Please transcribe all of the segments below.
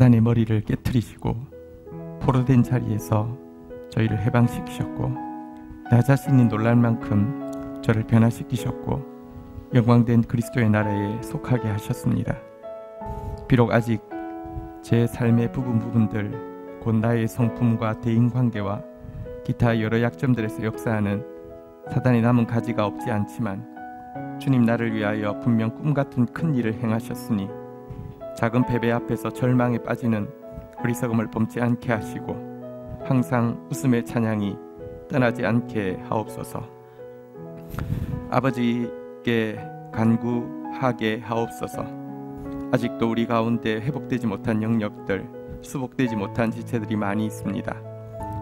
사단의 머리를 깨트리시고 포로된 자리에서 저희를 해방시키셨고, 나 자신이 놀랄 만큼 저를 변화시키셨고 영광된 그리스도의 나라에 속하게 하셨습니다. 비록 아직 제 삶의 부분들, 곧 나의 성품과 대인관계와 기타 여러 약점들에서 역사하는 사단의 남은 가지가 없지 않지만, 주님 나를 위하여 분명 꿈같은 큰 일을 행하셨으니 작은 패배 앞에서 절망에 빠지는 어리석음을 범치 않게 하시고 항상 웃음의 찬양이 떠나지 않게 하옵소서. 아버지께 간구하게 하옵소서. 아직도 우리 가운데 회복되지 못한 영역들, 수복되지 못한 지체들이 많이 있습니다.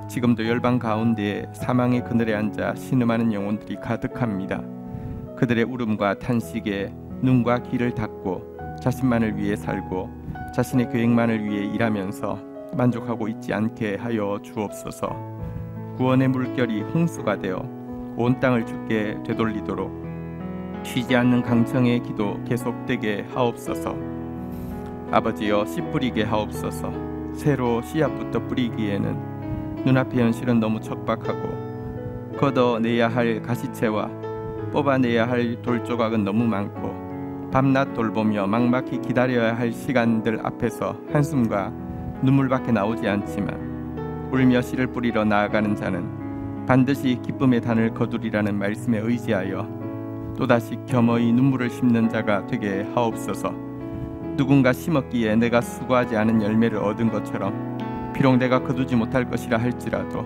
지금도 열방 가운데에 사망의 그늘에 앉아 신음하는 영혼들이 가득합니다. 그들의 울음과 탄식에 눈과 귀를 닫고 자신만을 위해 살고 자신의 계획만을 위해 일하면서 만족하고 있지 않게 하여 주옵소서. 구원의 물결이 홍수가 되어 온 땅을 주께 되돌리도록 쉬지 않는 강청의 기도 계속되게 하옵소서. 아버지여, 씨 뿌리게 하옵소서. 새로 씨앗부터 뿌리기에는 눈앞의 현실은 너무 척박하고 걷어내야 할 가시채와 뽑아내야 할 돌조각은 너무 많고 밤낮 돌보며 막막히 기다려야 할 시간들 앞에서 한숨과 눈물밖에 나오지 않지만, 울며 씨를 뿌리러 나아가는 자는 반드시 기쁨의 단을 거두리라는 말씀에 의지하여 또다시 겸허히 눈물을 심는 자가 되게 하옵소서. 누군가 심었기에 내가 수고하지 않은 열매를 얻은 것처럼 비록 내가 거두지 못할 것이라 할지라도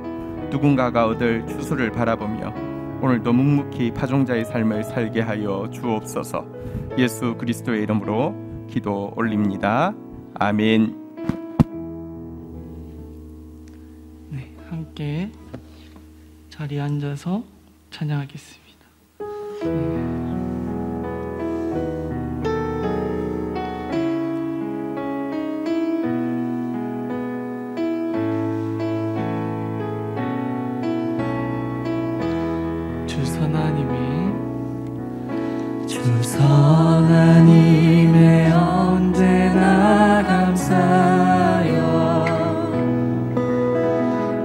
누군가가 얻을 추수를 바라보며 오늘도 묵묵히 파종자의 삶을 살게 하여 주옵소서. 예수 그리스도의 이름으로 기도 올립니다. 아멘. 네, 함께 자리에 앉아서 찬양하겠습니다. 주선하님의 언제나 감사하여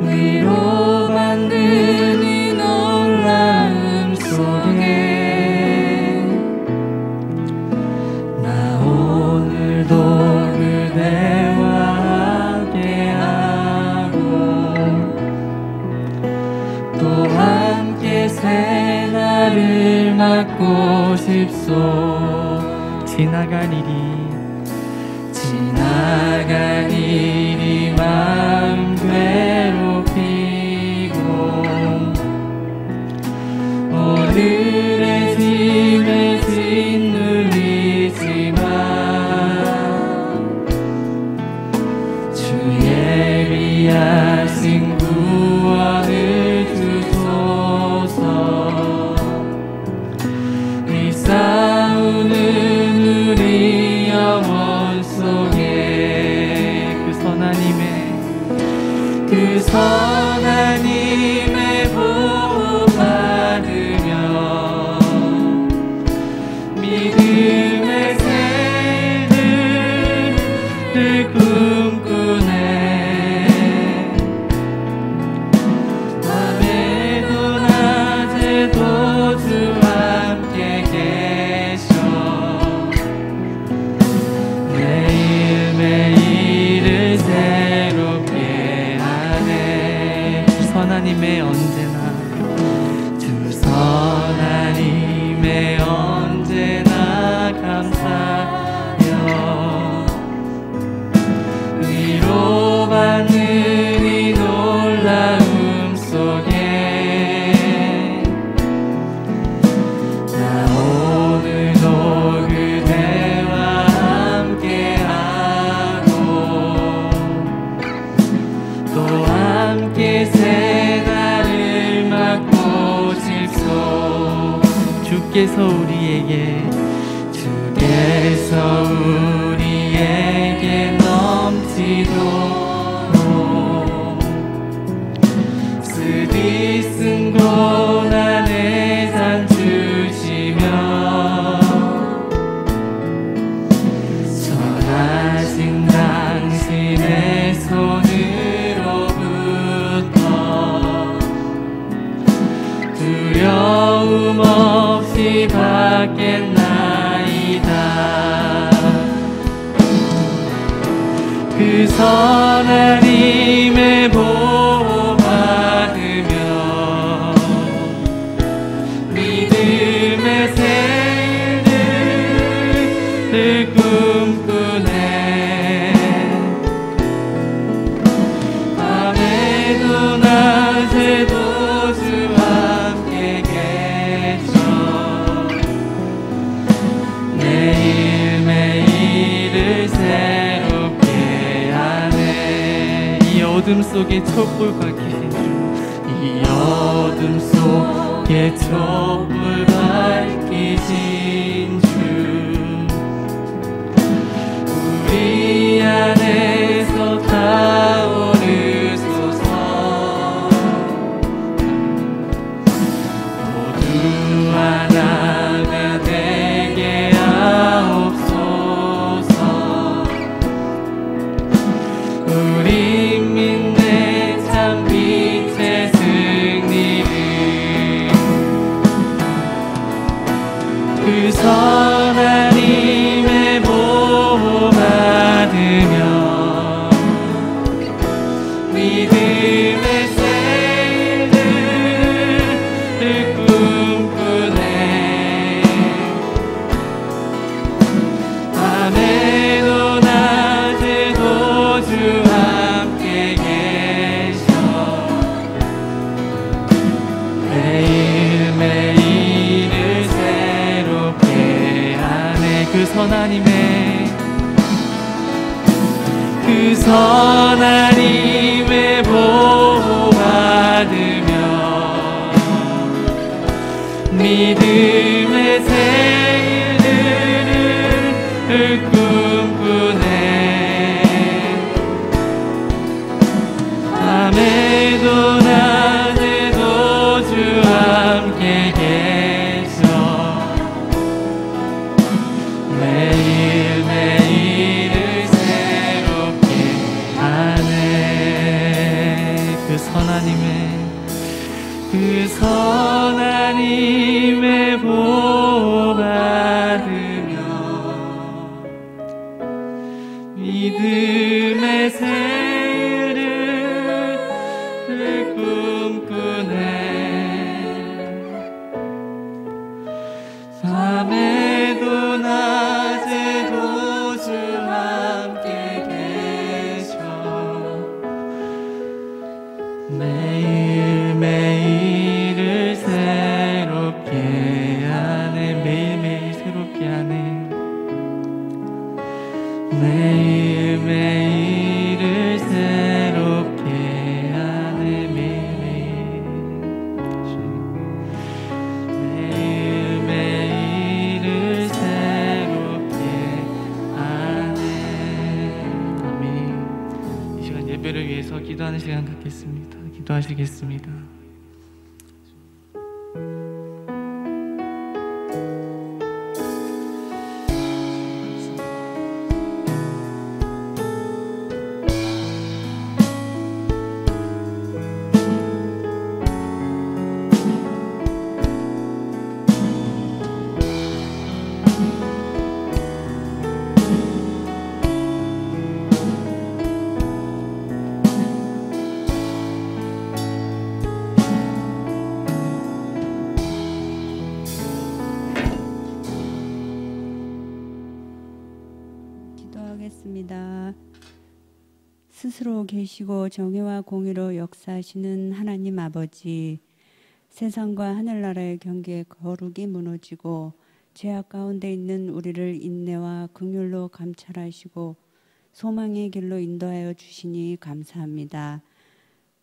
위로받는 이 놀라움 속에 나 오늘도 그대와 함께하고 또 함께 새날을 맞고 싶소. 지나간 일이 마음 괴롭히고 오늘의 짐에 짓눌리지만 주의 예비하신 구원을 주소서. 이 싸우는 우리 영혼 속에 그 선하님의 보호 받으며 믿음의 새들을 꿈꾸네. 밤에도 낮에도 주와 함께 계셔 매일매일을 새롭게 하네. 선하님의 언제나 주 선하님의 언제나 감사하여 위로받는 이 놀라움 속에 나 오늘도 그대와 함께하고 또 함께 새날을 맞고 싶소. 주께서 우리에게 넘치도록 쓰디쓴 고난의 잔 주시며 선하신 당신 하나님의 보호 받으며 믿음의 새를 꿈꾸네. 밤에도 낮에도 주 함께 계셔. 매일매일을 새롭게 하네. 이 어둠 속에 촛불 밝히신 주, 이 어둠 속에 촛불 밝히신 주, 우리 안에서 타오르소서. 모두 하나가 되게 하옵소서. 우리 믿네 참 빛의 승리를. 그 선하님의 보호 받으며 믿음의 새를 꿈꾸네. 밤에도 낮에도 주 함께 계셔. 매일매일을 새롭게 하네. 그 선하님의 보호 받으며 믿음의 새를 꿈꾸네. 밤에도 낮에도 주 함께 계셔. 매일매일을 새롭게 하네. 그 선하님의 보호 받으며 믿음의 새를 꿈꾸네. 밤에도 낮에도 주 함께 계셔. 매일매일을 새롭게 하네. 매일매일 새롭게 하네. 매일매일을 새롭게 하네. 매일매일을 새롭게 하네. 아멘. 이 시간 예배를 위해서 기도하는 시간 갖겠습니다. 기도하시겠습니다. 기도하겠습니다. 스스로 계시고 정의와 공의로 역사하시는 하나님 아버지, 세상과 하늘나라의 경계에 거룩이 무너지고 죄악 가운데 있는 우리를 인내와 긍휼로 감찰하시고 소망의 길로 인도하여 주시니 감사합니다.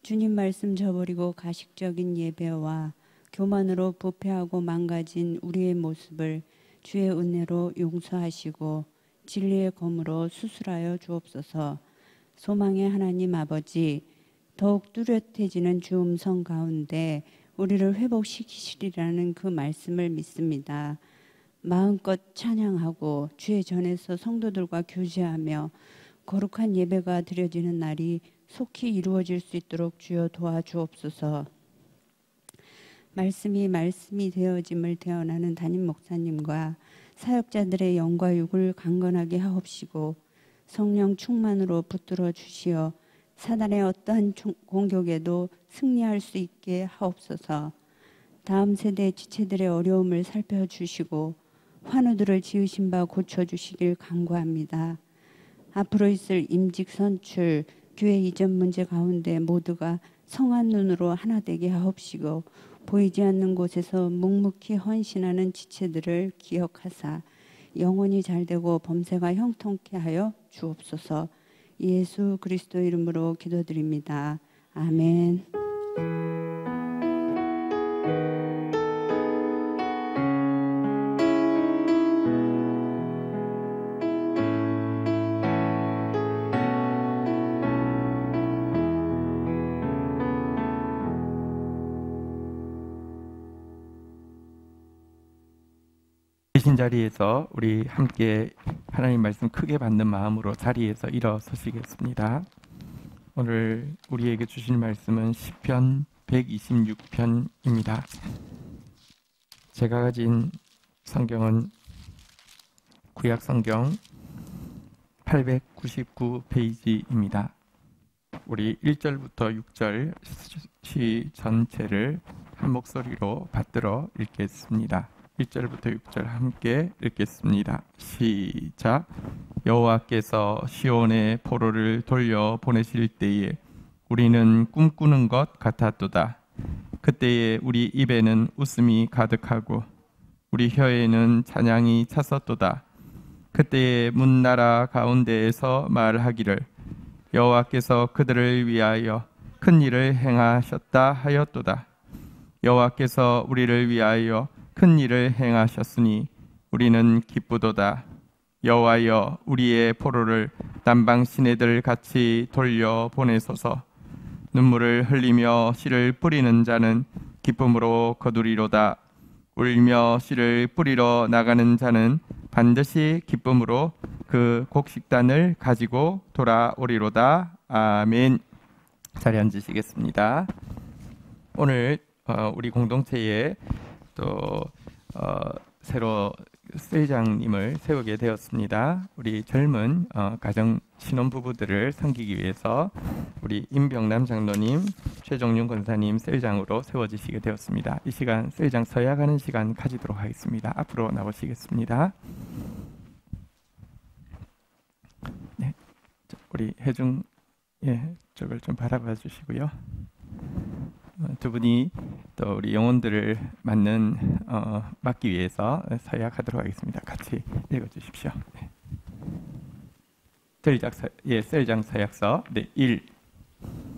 주님 말씀 저버리고 가식적인 예배와 교만으로 부패하고 망가진 우리의 모습을 주의 은혜로 용서하시고 진리의 검으로 수술하여 주옵소서. 소망의 하나님 아버지, 더욱 뚜렷해지는 주 음성 가운데 우리를 회복시키시리라는 그 말씀을 믿습니다. 마음껏 찬양하고 주의 전에서 성도들과 교제하며 거룩한 예배가 드려지는 날이 속히 이루어질 수 있도록 주여 도와주옵소서. 말씀이 되어짐을 대언하는 담임 목사님과 사역자들의 영과 육을 강건하게 하옵시고 성령 충만으로 붙들어 주시어 사단의 어떠한 공격에도 승리할 수 있게 하옵소서. 다음 세대 지체들의 어려움을 살펴주시고 환우들을 지으신 바 고쳐주시길 간구합니다. 앞으로 있을 임직 선출, 교회 이전 문제 가운데 모두가 성한 눈으로 하나 되게 하옵시고 보이지 않는 곳에서 묵묵히 헌신하는 지체들을 기억하사 영혼이 잘되고 범세가 형통케 하여 주옵소서. 예수 그리스도 이름으로 기도드립니다. 아멘. 계신 자리에서 우리 함께 하나님 말씀 크게 받는 마음으로 자리에서 일어서시겠습니다. 오늘 우리에게 주실 말씀은 시편 126편입니다. 제가 가진 성경은 구약 성경 899페이지입니다. 우리 1절부터 6절 시 전체를 한 목소리로 받들어 읽겠습니다. 1절부터 6절 함께 읽겠습니다. 시작. 여호와께서 시온의 포로를 돌려 보내실 때에 우리는 꿈꾸는 것 같았도다. 그때에 우리 입에는 웃음이 가득하고 우리 혀에는 찬양이 찼었도다. 그때에 문나라 가운데에서 말하기를 여호와께서 그들을 위하여 큰 일을 행하셨다 하였도다. 여호와께서 우리를 위하여 큰 일을 행하셨으니 우리는 기쁘도다. 여호와여 우리의 포로를 남방 시내들 같이 돌려 보내소서. 눈물을 흘리며 씨를 뿌리는 자는 기쁨으로 거두리로다. 울며 씨를 뿌리러 나가는 자는 반드시 기쁨으로 그 곡식단을 가지고 돌아오리로다. 아멘. 자리에 앉으시겠습니다. 오늘 우리 공동체에 또 새로 셀장님을 세우게 되었습니다. 우리 젊은 가정 신혼부부들을 섬기기 위해서 우리 임병남 장로님, 최종윤 권사님 셀장으로 세워지시게 되었습니다. 이 시간 셀장 서약하는 시간 가지도록 하겠습니다. 앞으로 나오시겠습니다. 네, 우리 혜중 쪽을 좀 바라봐 주시고요. 두 분이 또 우리 영혼들을 맡기 위해서 서약하도록 하겠습니다. 같이 읽어주십시오. 네. 셀장 서약서 1.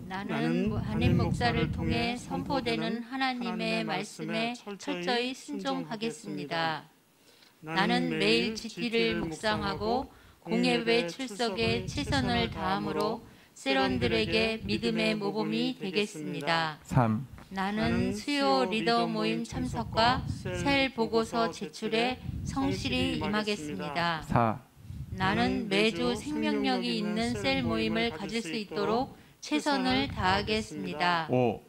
나는 한임 목사를 통해 선포되는 하나님의 말씀에 철저히 순종하겠습니다. 나는 매일 GT를 묵상하고 공예배 출석에 최선을 다함으로 세런들에게 믿음의 모범이 되겠습니다. 3. 나는 수요 리더 모임 참석과 셀 보고서 제출에 성실히 임하겠습니다. 4. 나는 매주 생명력이 있는 셀 모임을 가질 수 있도록 최선을 다하겠습니다. 5.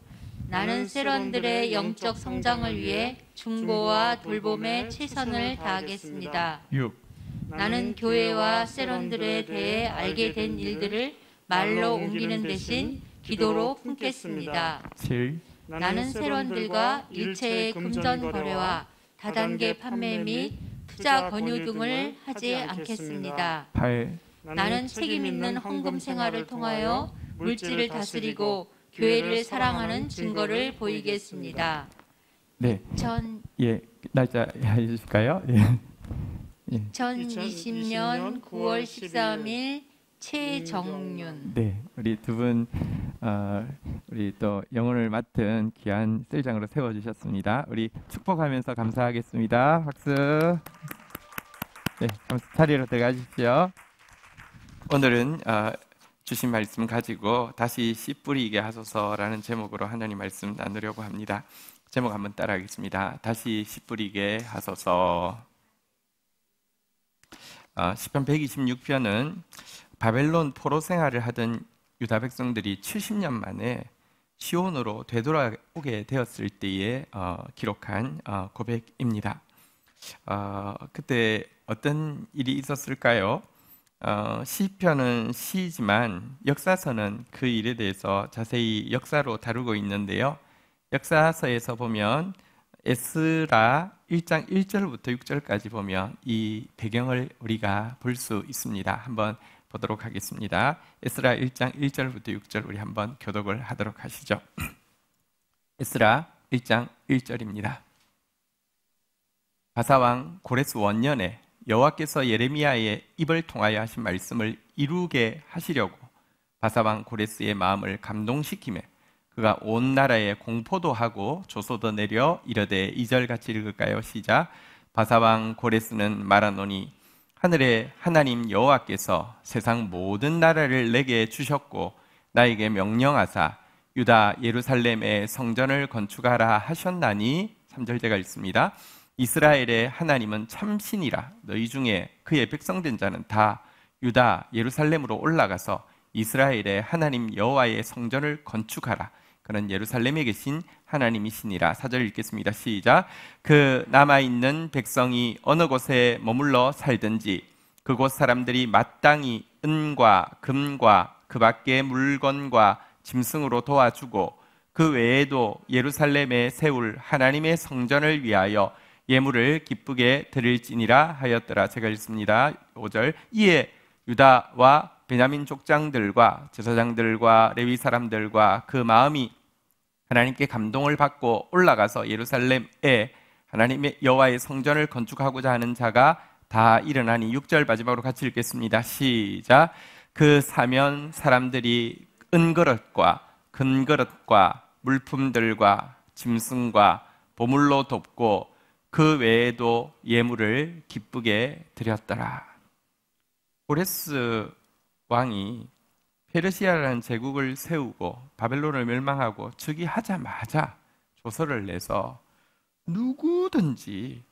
나는 세런들의 영적 성장을 위해 중보와 돌봄에 최선을 다하겠습니다. 6. 나는 교회와 세런들에 대해 알게 된 일들을 말로 옮기는 대신 기도로 품겠습니다. 7. 나는 세런들과 일체의 금전 거래와 다단계 판매 및 투자 권유 등을 하지 않겠습니다. 8. 나는 책임 있는 헌금 생활을 통하여 물질을 다스리고 교회를 사랑하는 증거를 보이겠습니다. 네. 날짜 해주실까요? 2020년 9월 13일 최정윤. 네, 우리 두 분 우리 또 영혼을 맡은 귀한 셀장으로 세워주셨습니다. 우리 축복하면서 감사하겠습니다. 박수. 네, 자리로 들어가십시오. 오늘은 주신 말씀 가지고 다시 씨 뿌리게 하소서라는 제목으로 하나님 말씀 나누려고 합니다. 제목 한번 따라하겠습니다. 다시 씨 뿌리게 하소서. 시편 126편은 바벨론 포로 생활을 하던 유다 백성들이 70년 만에 시온으로 되돌아오게 되었을 때에 기록한 고백입니다. 그때 어떤 일이 있었을까요? 시편은 시지만 역사서는 그 일에 대해서 자세히 역사로 다루고 있는데요. 역사서에서 보면 에스라 1장 1절부터 6절까지 보면 이 배경을 우리가 볼 수 있습니다. 한번 보도록 하겠습니다. 에스라 1장 1절부터 6절 우리 한번 교독을 하도록 하시죠. 에스라 1장 1절입니다. 바사왕 고레스 원년에 여호와께서 예레미야의 입을 통하여 하신 말씀을 이루게 하시려고 바사왕 고레스의 마음을 감동시키매 그가 온 나라에 공포도 하고 조소도 내려 이르되 2절 같이 읽을까요? 시작. 바사왕 고레스는 말하노니 하늘의 하나님 여호와께서 세상 모든 나라를 내게 주셨고 나에게 명령하사 유다 예루살렘의 성전을 건축하라 하셨나니 3절 제가 읽습니다. 이스라엘의 하나님은 참신이라 너희 중에 그의 백성된 자는 다 유다 예루살렘으로 올라가서 이스라엘의 하나님 여호와의 성전을 건축하라. 그는 예루살렘에 계신 하나님이시니라. 4절 읽겠습니다. 시작. 그 남아있는 백성이 어느 곳에 머물러 살든지 그곳 사람들이 마땅히 은과 금과 그 밖의 물건과 짐승으로 도와주고 그 외에도 예루살렘에 세울 하나님의 성전을 위하여 예물을 기쁘게 드릴지니라 하였더라. 제가 읽습니다. 5절. 이에 유다와 베냐민 족장들과 제사장들과 레위 사람들과 그 마음이 하나님께 감동을 받고 올라가서 예루살렘에 하나님의 여호와의 성전을 건축하고자 하는 자가 다 일어나니 6절 마지막으로 같이 읽겠습니다. 시작. 그 사면 사람들이 은그릇과 금그릇과 물품들과 짐승과 보물로 돕고 그 외에도 예물을 기쁘게 드렸더라. 고레스 왕이 페르시아라는 제국을 세우고 바벨론을 멸망하고 즉위하자마자 조서를 내서 누구든지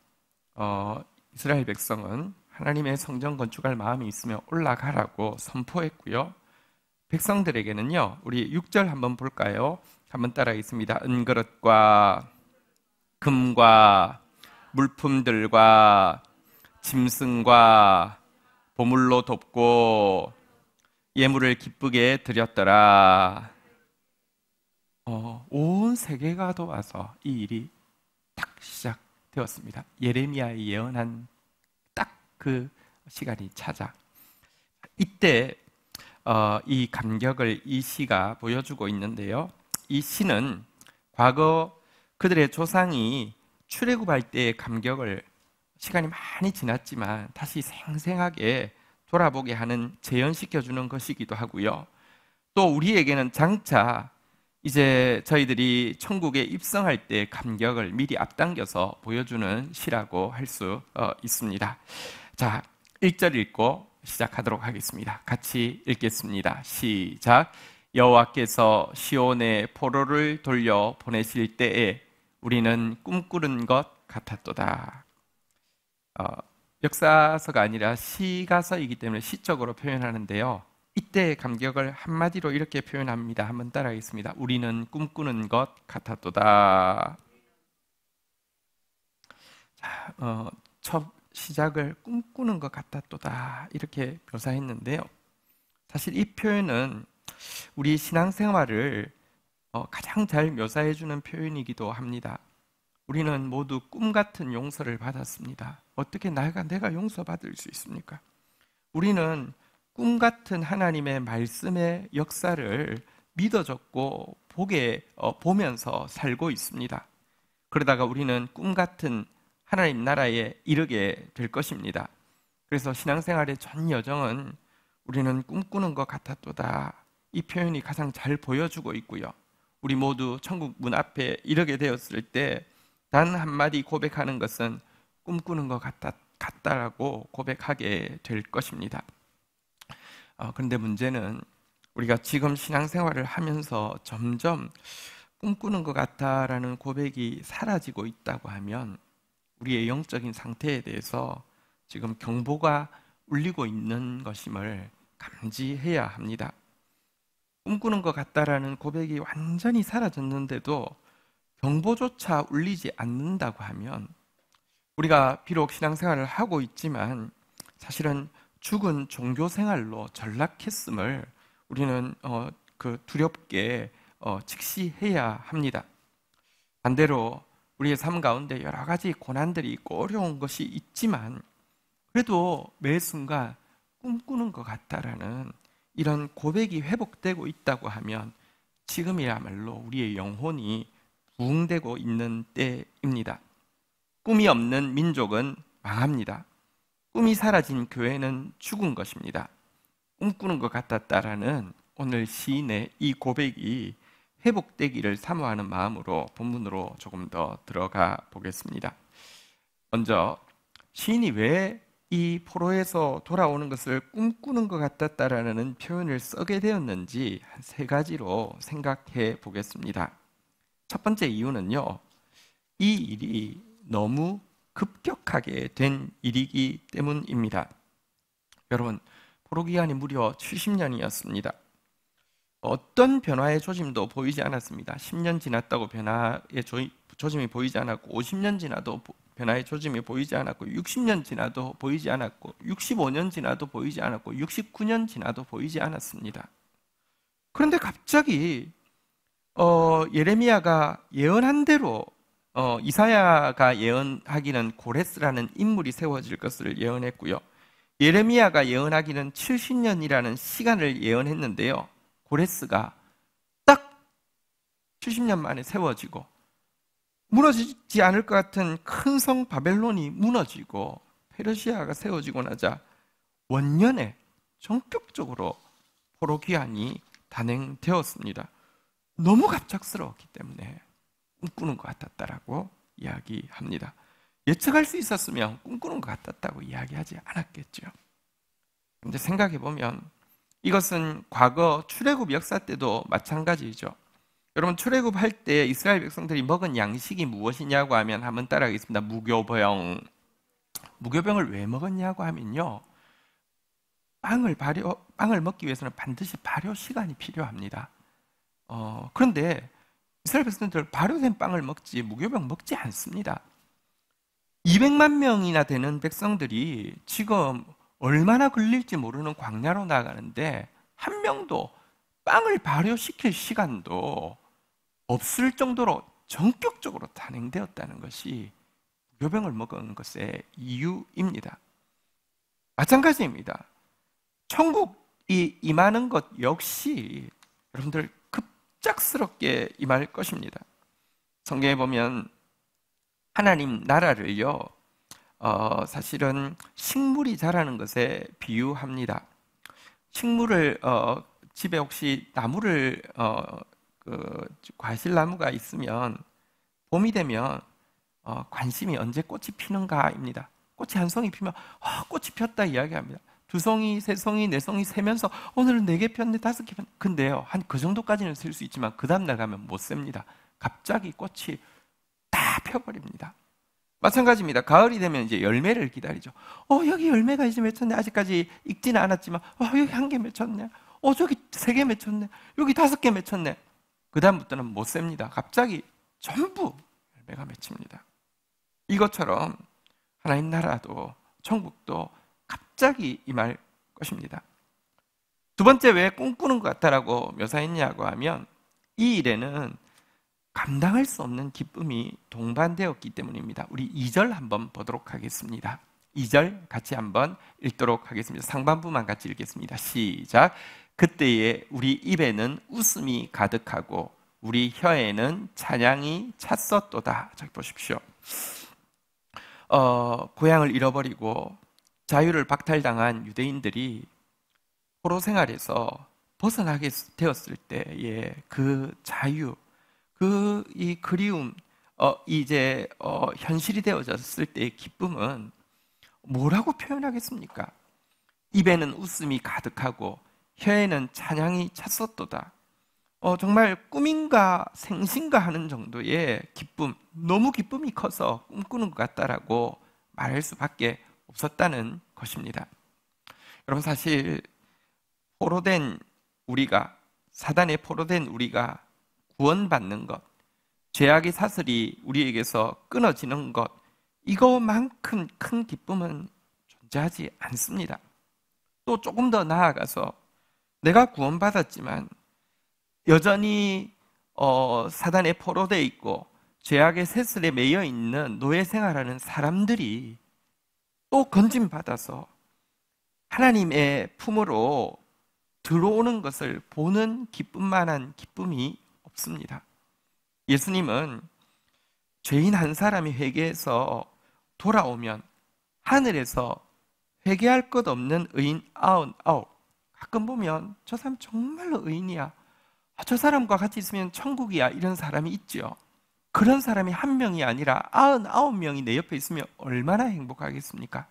이스라엘 백성은 하나님의 성전 건축할 마음이 있으면 올라가라고 선포했고요. 백성들에게는요, 우리 6절 한번 볼까요? 한번 따라하겠습니다. 은그릇과 금과 물품들과 짐승과 보물로 돕고 예물을 기쁘게 드렸더라. 온 세계가 도와서 이 일이 딱 시작되었습니다. 예레미야의 예언한 딱 그 시간이 찾아 이때 이 감격을 이 시가 보여주고 있는데요. 이 시는 과거 그들의 조상이 출애굽할 때의 감격을 시간이 많이 지났지만 다시 생생하게 돌아보게 하는 재현시켜주는 것이기도 하고요. 또 우리에게는 장차 이제 저희들이 천국에 입성할 때 감격을 미리 앞당겨서 보여주는 시라고 할 수 있습니다. 자, 1절 읽고 시작하도록 하겠습니다. 같이 읽겠습니다. 시작. 여호와께서 시온에 포로를 돌려 보내실 때에 우리는 꿈꾸는 것 같았도다. 역사서가 아니라 시가서이기 때문에 시적으로 표현하는데요. 이때의 감격을 한마디로 이렇게 표현합니다. 한번 따라하겠습니다. 우리는 꿈꾸는 것 같았도다. 자, 첫 시작을 꿈꾸는 것 같았도다 이렇게 묘사했는데요. 사실 이 표현은 우리 신앙생활을 가장 잘 묘사해주는 표현이기도 합니다. 우리는 모두 꿈 같은 용서를 받았습니다. 어떻게 내가 용서받을 수 있습니까? 우리는 꿈 같은 하나님의 말씀의 역사를 믿어졌고 보면서 살고 있습니다. 그러다가 우리는 꿈 같은 하나님 나라에 이르게 될 것입니다. 그래서 신앙생활의 전 여정은 우리는 꿈꾸는 것 같았도다. 이 표현이 가장 잘 보여주고 있고요. 우리 모두 천국 문 앞에 이르게 되었을 때 단 한마디 고백하는 것은 꿈꾸는 것 같다라고 고백하게 될 것입니다. 그런데 문제는 우리가 지금 신앙생활을 하면서 점점 꿈꾸는 것 같다라는 고백이 사라지고 있다고 하면 우리의 영적인 상태에 대해서 지금 경보가 울리고 있는 것임을 감지해야 합니다. 꿈꾸는 것 같다라는 고백이 완전히 사라졌는데도 경보조차 울리지 않는다고 하면 우리가 비록 신앙생활을 하고 있지만 사실은 죽은 종교 생활로 전락했음을 우리는 두렵게 직시해야 합니다. 반대로 우리의 삶 가운데 여러 가지 고난들이 있고 어려운 것이 있지만 그래도 매 순간 꿈꾸는 것 같다라는 이런 고백이 회복되고 있다고 하면 지금이야말로 우리의 영혼이 부흥되고 있는 때입니다. 꿈이 없는 민족은 망합니다. 꿈이 사라진 교회는 죽은 것입니다. 꿈꾸는 것 같았다라는 오늘 시인의 이 고백이 회복되기를 사모하는 마음으로 본문으로 조금 더 들어가 보겠습니다. 먼저 시인이 왜 이 포로에서 돌아오는 것을 꿈꾸는 것 같았다라는 표현을 쓰게 되었는지 한 3가지로 생각해 보겠습니다. 첫 번째 이유는요, 이 일이 너무 급격하게 된 일이기 때문입니다. 여러분, 포로 기간이 무려 70년이었습니다. 어떤 변화의 조짐도 보이지 않았습니다. 10년 지났다고 변화의 조짐이 보이지 않았고 50년 지나도 변화의 조짐이 보이지 않았고 60년 지나도 보이지 않았고 65년 지나도 보이지 않았고 69년 지나도 보이지 않았습니다. 그런데 갑자기 예레미야가 예언한 대로 이사야가 예언하기는 고레스라는 인물이 세워질 것을 예언했고요. 예레미야가 예언하기는 70년이라는 시간을 예언했는데요. 고레스가 딱 70년 만에 세워지고 무너지지 않을 것 같은 큰 성 바벨론이 무너지고 페르시아가 세워지고 나자 원년에 전격적으로 포로 기한이 단행되었습니다. 너무 갑작스러웠기 때문에 꿈꾸는 것 같았다라고 이야기합니다. 예측할 수 있었으면 꿈꾸는 것 같았다고 이야기하지 않았겠죠. 그런데 생각해보면 이것은 과거 출애굽 역사 때도 마찬가지죠. 여러분, 출애굽할 때 이스라엘 백성들이 먹은 양식이 무엇이냐고 하면 한번 따라하겠습니다. 무교병. 무교병을 왜 먹었냐고 하면요, 빵을 먹기 위해서는 반드시 발효 시간이 필요합니다. 그런데 이스라엘 백성들 발효된 빵을 먹지 무교병 먹지 않습니다. 200만 명이나 되는 백성들이 지금 얼마나 걸릴지 모르는 광야로 나가는데 한 명도 빵을 발효시킬 시간도 없을 정도로 전격적으로 단행되었다는 것이 무교병을 먹은 것의 이유입니다. 마찬가지입니다. 천국이 임하는 것 역시 여러분들 급작스럽게 임할 것입니다. 성경에 보면 하나님 나라를요, 사실은 식물이 자라는 것에 비유합니다. 식물을 집에 혹시 나무를 과실나무가 있으면 봄이 되면 관심이 언제 꽃이 피는가입니다. 꽃이 한 송이 피면 꽃이 폈다 이야기합니다. 2송이, 3송이, 4송이 세면서 오늘은 4개 폈네, 5개 폈네. 근데요, 한 그 정도까지는 셀 수 있지만 그 다음날 가면 못 셉니다. 갑자기 꽃이 다 펴버립니다. 마찬가지입니다. 가을이 되면 이제 열매를 기다리죠. 여기 열매가 이제 맺혔네. 아직까지 익지는 않았지만 여기 1개 맺혔네. 저기 3개 맺혔네. 여기 5개 맺혔네. 그 다음부터는 못 셉니다. 갑자기 전부 열매가 맺힙니다. 이것처럼 하나님 나라도 천국도 갑자기 임할 것입니다. 두 번째, 왜 꿈꾸는 것 같다라고 묘사했냐고 하면 이 일에는 감당할 수 없는 기쁨이 동반되었기 때문입니다. 우리 2절 한번 보도록 하겠습니다. 2절 같이 한번 읽도록 하겠습니다. 상반부만 같이 읽겠습니다. 시작. 그때에 우리 입에는 웃음이 가득하고 우리 혀에는 찬양이 찼었도다. 저기 보십시오. 고향을 잃어버리고 자유를 박탈당한 유대인들이 포로 생활에서 벗어나게 되었을 때의 그 자유, 이 그리움, 이제 현실이 되어졌을 때의 기쁨은 뭐라고 표현하겠습니까? 입에는 웃음이 가득하고 혀에는 찬양이 찼었도다. 정말 꿈인가 생신가 하는 정도의 기쁨, 너무 기쁨이 커서 꿈꾸는 것 같다라고 말할 수밖에 없었다는 것입니다. 여러분, 사실 포로된 우리가, 사단에 포로된 우리가 구원받는 것, 죄악의 사슬이 우리에게서 끊어지는 것, 이거만큼 큰 기쁨은 존재하지 않습니다. 또 조금 더 나아가서 내가 구원받았지만 여전히 사단에 포로되어 있고 죄악의 세슬에 매여 있는 노예 생활하는 사람들이 또 건짐받아서 하나님의 품으로 들어오는 것을 보는 기쁨만한 기쁨이 없습니다. 예수님은 죄인 한 사람이 회개해서 돌아오면 하늘에서 회개할 것 없는 의인 99, 가끔 보면 저 사람 정말로 의인이야, 저 사람과 같이 있으면 천국이야, 이런 사람이 있죠. 그런 사람이 한 명이 아니라 99명이 내 옆에 있으면 얼마나 행복하겠습니까?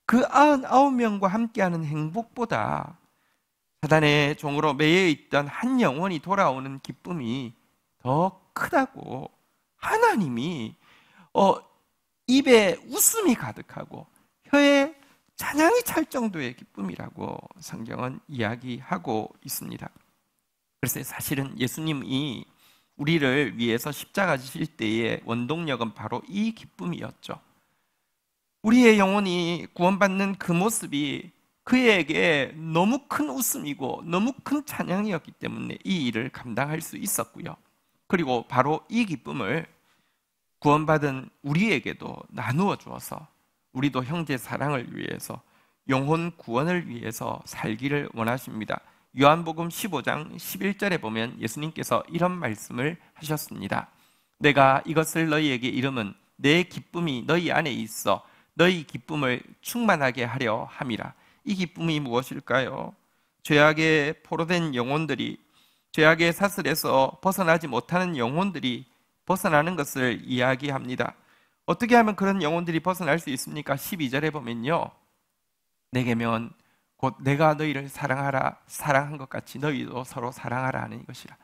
그 99명과 함께하는 행복보다 사단의 종으로 매여 있던 한 영혼이 돌아오는 기쁨이 더 크다고 하나님이 입에 웃음이 가득하고 혀에 찬양이 찰 정도의 기쁨이라고 성경은 이야기하고 있습니다. 그래서 사실은 예수님이 우리를 위해서 십자가 지실 때의 원동력은 바로 이 기쁨이었죠. 우리의 영혼이 구원받는 그 모습이 그에게 너무 큰 웃음이고 너무 큰 찬양이었기 때문에 이 일을 감당할 수 있었고요. 그리고 바로 이 기쁨을 구원받은 우리에게도 나누어 주어서 우리도 형제 사랑을 위해서 영혼 구원을 위해서 살기를 원하십니다. 요한복음 15장 11절에 보면 예수님께서 이런 말씀을 하셨습니다. 내가 이것을 너희에게 이름은 내 기쁨이 너희 안에 있어 너희 기쁨을 충만하게 하려 함이라. 이 기쁨이 무엇일까요? 죄악에 포로된 영혼들이, 죄악의 사슬에서 벗어나지 못하는 영혼들이 벗어나는 것을 이야기합니다. 어떻게 하면 그런 영혼들이 벗어날 수 있습니까? 12절에 보면요, 내게면 곧 내가 너희를 사랑하라 사랑한 것 같이 너희도 서로 사랑하라 하는 이것이라.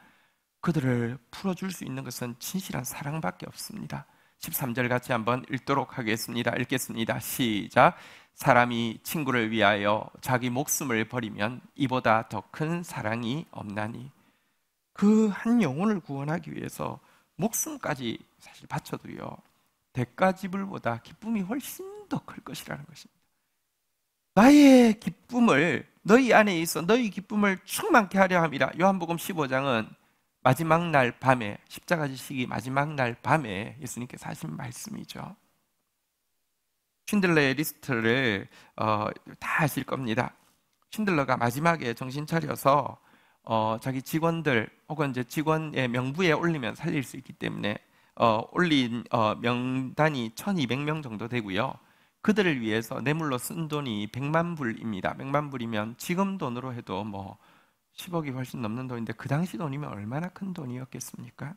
그들을 풀어줄 수 있는 것은 진실한 사랑밖에 없습니다. 13절 같이 한번 읽도록 하겠습니다. 읽겠습니다. 시작. 사람이 친구를 위하여 자기 목숨을 버리면 이보다 더 큰 사랑이 없나니. 그 한 영혼을 구원하기 위해서 목숨까지 사실 바쳐도요, 대가 지불보다 기쁨이 훨씬 더 클 것이라는 것입니다. 나의 기쁨을 너희 안에 있어 너희 기쁨을 충만케 하려 함이라. 요한복음 15장은 마지막 날 밤에, 십자가 지시기 마지막 날 밤에 예수님께서 하신 말씀이죠. 쉰들러의 리스트를 다 아실 겁니다. 쉰들러가 마지막에 정신 차려서 자기 직원들 혹은 이제 직원의 명부에 올리면 살릴 수 있기 때문에 올린 명단이 1200명 정도 되고요. 그들을 위해서 뇌물로 쓴 돈이 100만 불입니다. 100만 불이면 지금 돈으로 해도 뭐 10억이 훨씬 넘는 돈인데 그 당시 돈이면 얼마나 큰 돈이었겠습니까?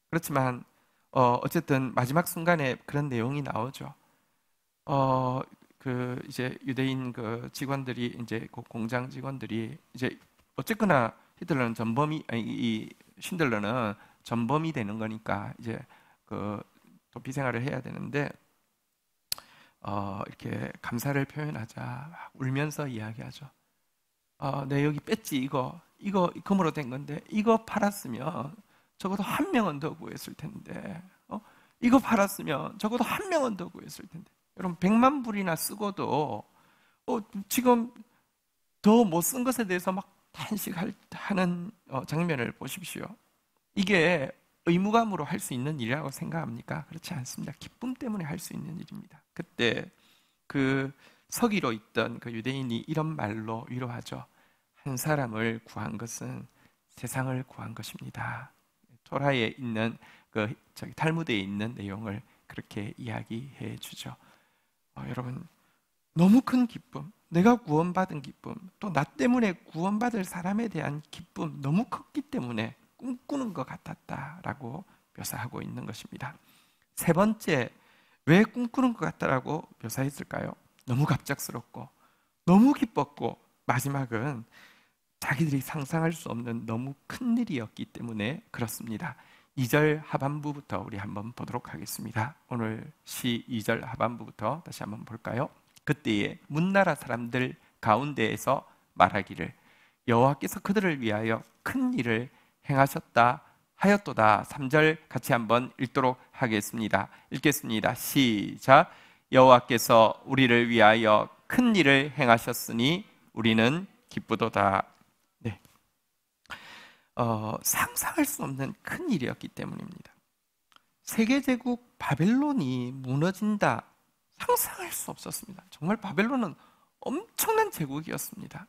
그렇지만 어쨌든 마지막 순간에 그런 내용이 나오죠. 그 이제 유대인 그 직원들이, 이제 그 공장 직원들이 이제 어쨌거나 히틀러는 전범이, 이 쉰들러는 전범이 되는 거니까 이제 그 도피 생활을 해야 되는데 이렇게 감사를 표현하자 막 울면서 이야기하죠. 내 여기 뺐지, 이거 금으로 된 건데 이거 팔았으면 적어도 한 명은 더 구했을 텐데, 이거 팔았으면 적어도 한 명은 더 구했을 텐데. 여러분 100만 불이나 쓰고도 지금 더 못 쓴 것에 대해서 막 탄식하는 장면을 보십시오. 이게 의무감으로 할 수 있는 일이라고 생각합니까? 그렇지 않습니다. 기쁨 때문에 할 수 있는 일입니다. 그때 그 서기로 있던 그 유대인이 이런 말로 위로하죠. 한 사람을 구한 것은 세상을 구한 것입니다. 토라에 있는 그 탈무드에 있는 내용을 그렇게 이야기해 주죠. 여러분, 너무 큰 기쁨, 내가 구원받은 기쁨, 또 나 때문에 구원받을 사람에 대한 기쁨 너무 컸기 때문에 꿈꾸는 것 같았다라고 묘사하고 있는 것입니다. 세 번째, 왜 꿈꾸는 것 같다라고 묘사했을까요? 너무 갑작스럽고 너무 기뻤고 마지막은 자기들이 상상할 수 없는 너무 큰 일이었기 때문에 그렇습니다. 2절 하반부부터 우리 한번 보도록 하겠습니다. 오늘 시 2절 하반부부터 다시 한번 볼까요? 그때에 문나라 사람들 가운데에서 말하기를 여호와께서 그들을 위하여 큰 일을 행하셨다 하였도다. 3절 같이 한번 읽도록 하겠습니다. 읽겠습니다. 시작. 여호와께서 우리를 위하여 큰 일을 행하셨으니 우리는 기쁘도다. 네. 상상할 수 없는 큰 일이었기 때문입니다. 세계제국 바벨론이 무너진다, 상상할 수 없었습니다. 정말 바벨론은 엄청난 제국이었습니다.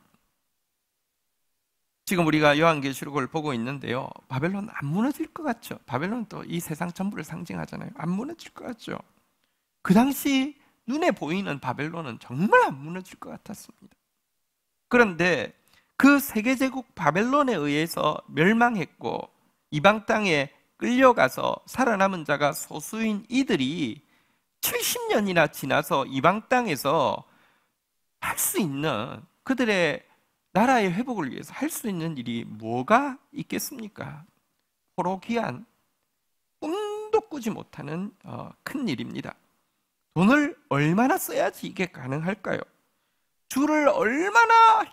지금 우리가 요한계시록을 보고 있는데요, 바벨론 안 무너질 것 같죠? 바벨론은 또 이 세상 전부를 상징하잖아요. 안 무너질 것 같죠? 그 당시 눈에 보이는 바벨론은 정말 안 무너질 것 같았습니다. 그런데 그 세계제국 바벨론에 의해서 멸망했고 이방 땅에 끌려가서 살아남은 자가 소수인 이들이 70년이나 지나서 이방 땅에서 할 수 있는, 그들의 나라의 회복을 위해서 할 수 있는 일이 뭐가 있겠습니까? 포로기한, 꿈도 꾸지 못하는 큰 일입니다. 돈을 얼마나 써야지 이게 가능할까요? 줄을 얼마나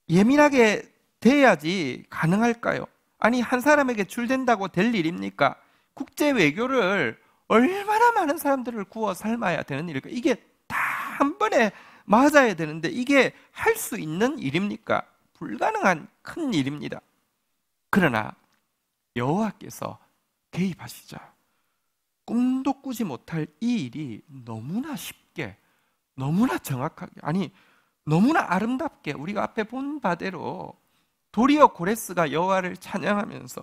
예민하게 대야지 가능할까요? 아니, 한 사람에게 줄 댄다고 될 일입니까? 국제 외교를 얼마나 많은 사람들을 구워 삶아야 되는 일일까? 이게 다 한 번에 맞아야 되는데 이게 할 수 있는 일입니까? 불가능한 큰 일입니다. 그러나 여호와께서 개입하시죠. 꿈도 꾸지 못할 이 일이 너무나 쉽게, 너무나 정확하게, 아니 너무나 아름답게 우리가 앞에 본 바대로 도리어 고레스가 여호와를 찬양하면서,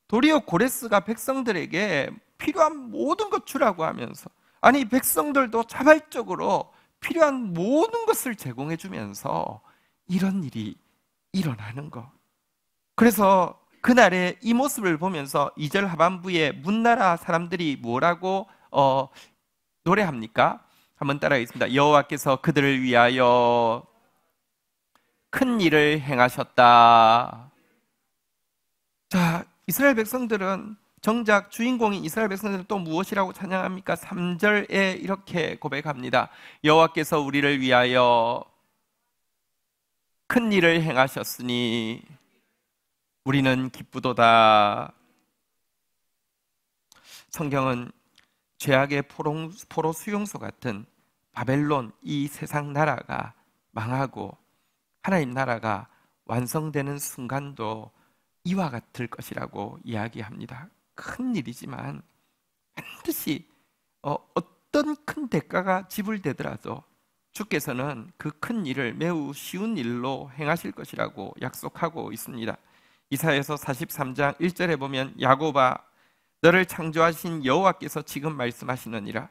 도리어 고레스가 백성들에게 필요한 모든 것 주라고 하면서, 아니 백성들도 자발적으로 필요한 모든 것을 제공해 주면서 이런 일이 일어나는 것. 그래서 그날의 이 모습을 보면서 2절 하반부에 문나라 사람들이 뭐라고 노래합니까? 한번 따라하겠습니다. 여호와께서 그들을 위하여 큰 일을 행하셨다. 자, 이스라엘 백성들은, 정작 주인공인 이스라엘 백성들은 또 무엇이라고 찬양합니까? 3절에 이렇게 고백합니다. 여호와께서 우리를 위하여 큰 일을 행하셨으니 우리는 기쁘도다. 성경은 죄악의 포로 수용소 같은 바벨론, 이 세상 나라가 망하고 하나님 나라가 완성되는 순간도 이와 같을 것이라고 이야기합니다. 큰 일이지만 반드시 어떤 큰 대가가 지불되더라도 주께서는 그 큰 일을 매우 쉬운 일로 행하실 것이라고 약속하고 있습니다. 이사야서 43장 1절에 보면, 야곱아 너를 창조하신 여호와께서 지금 말씀하시느니라.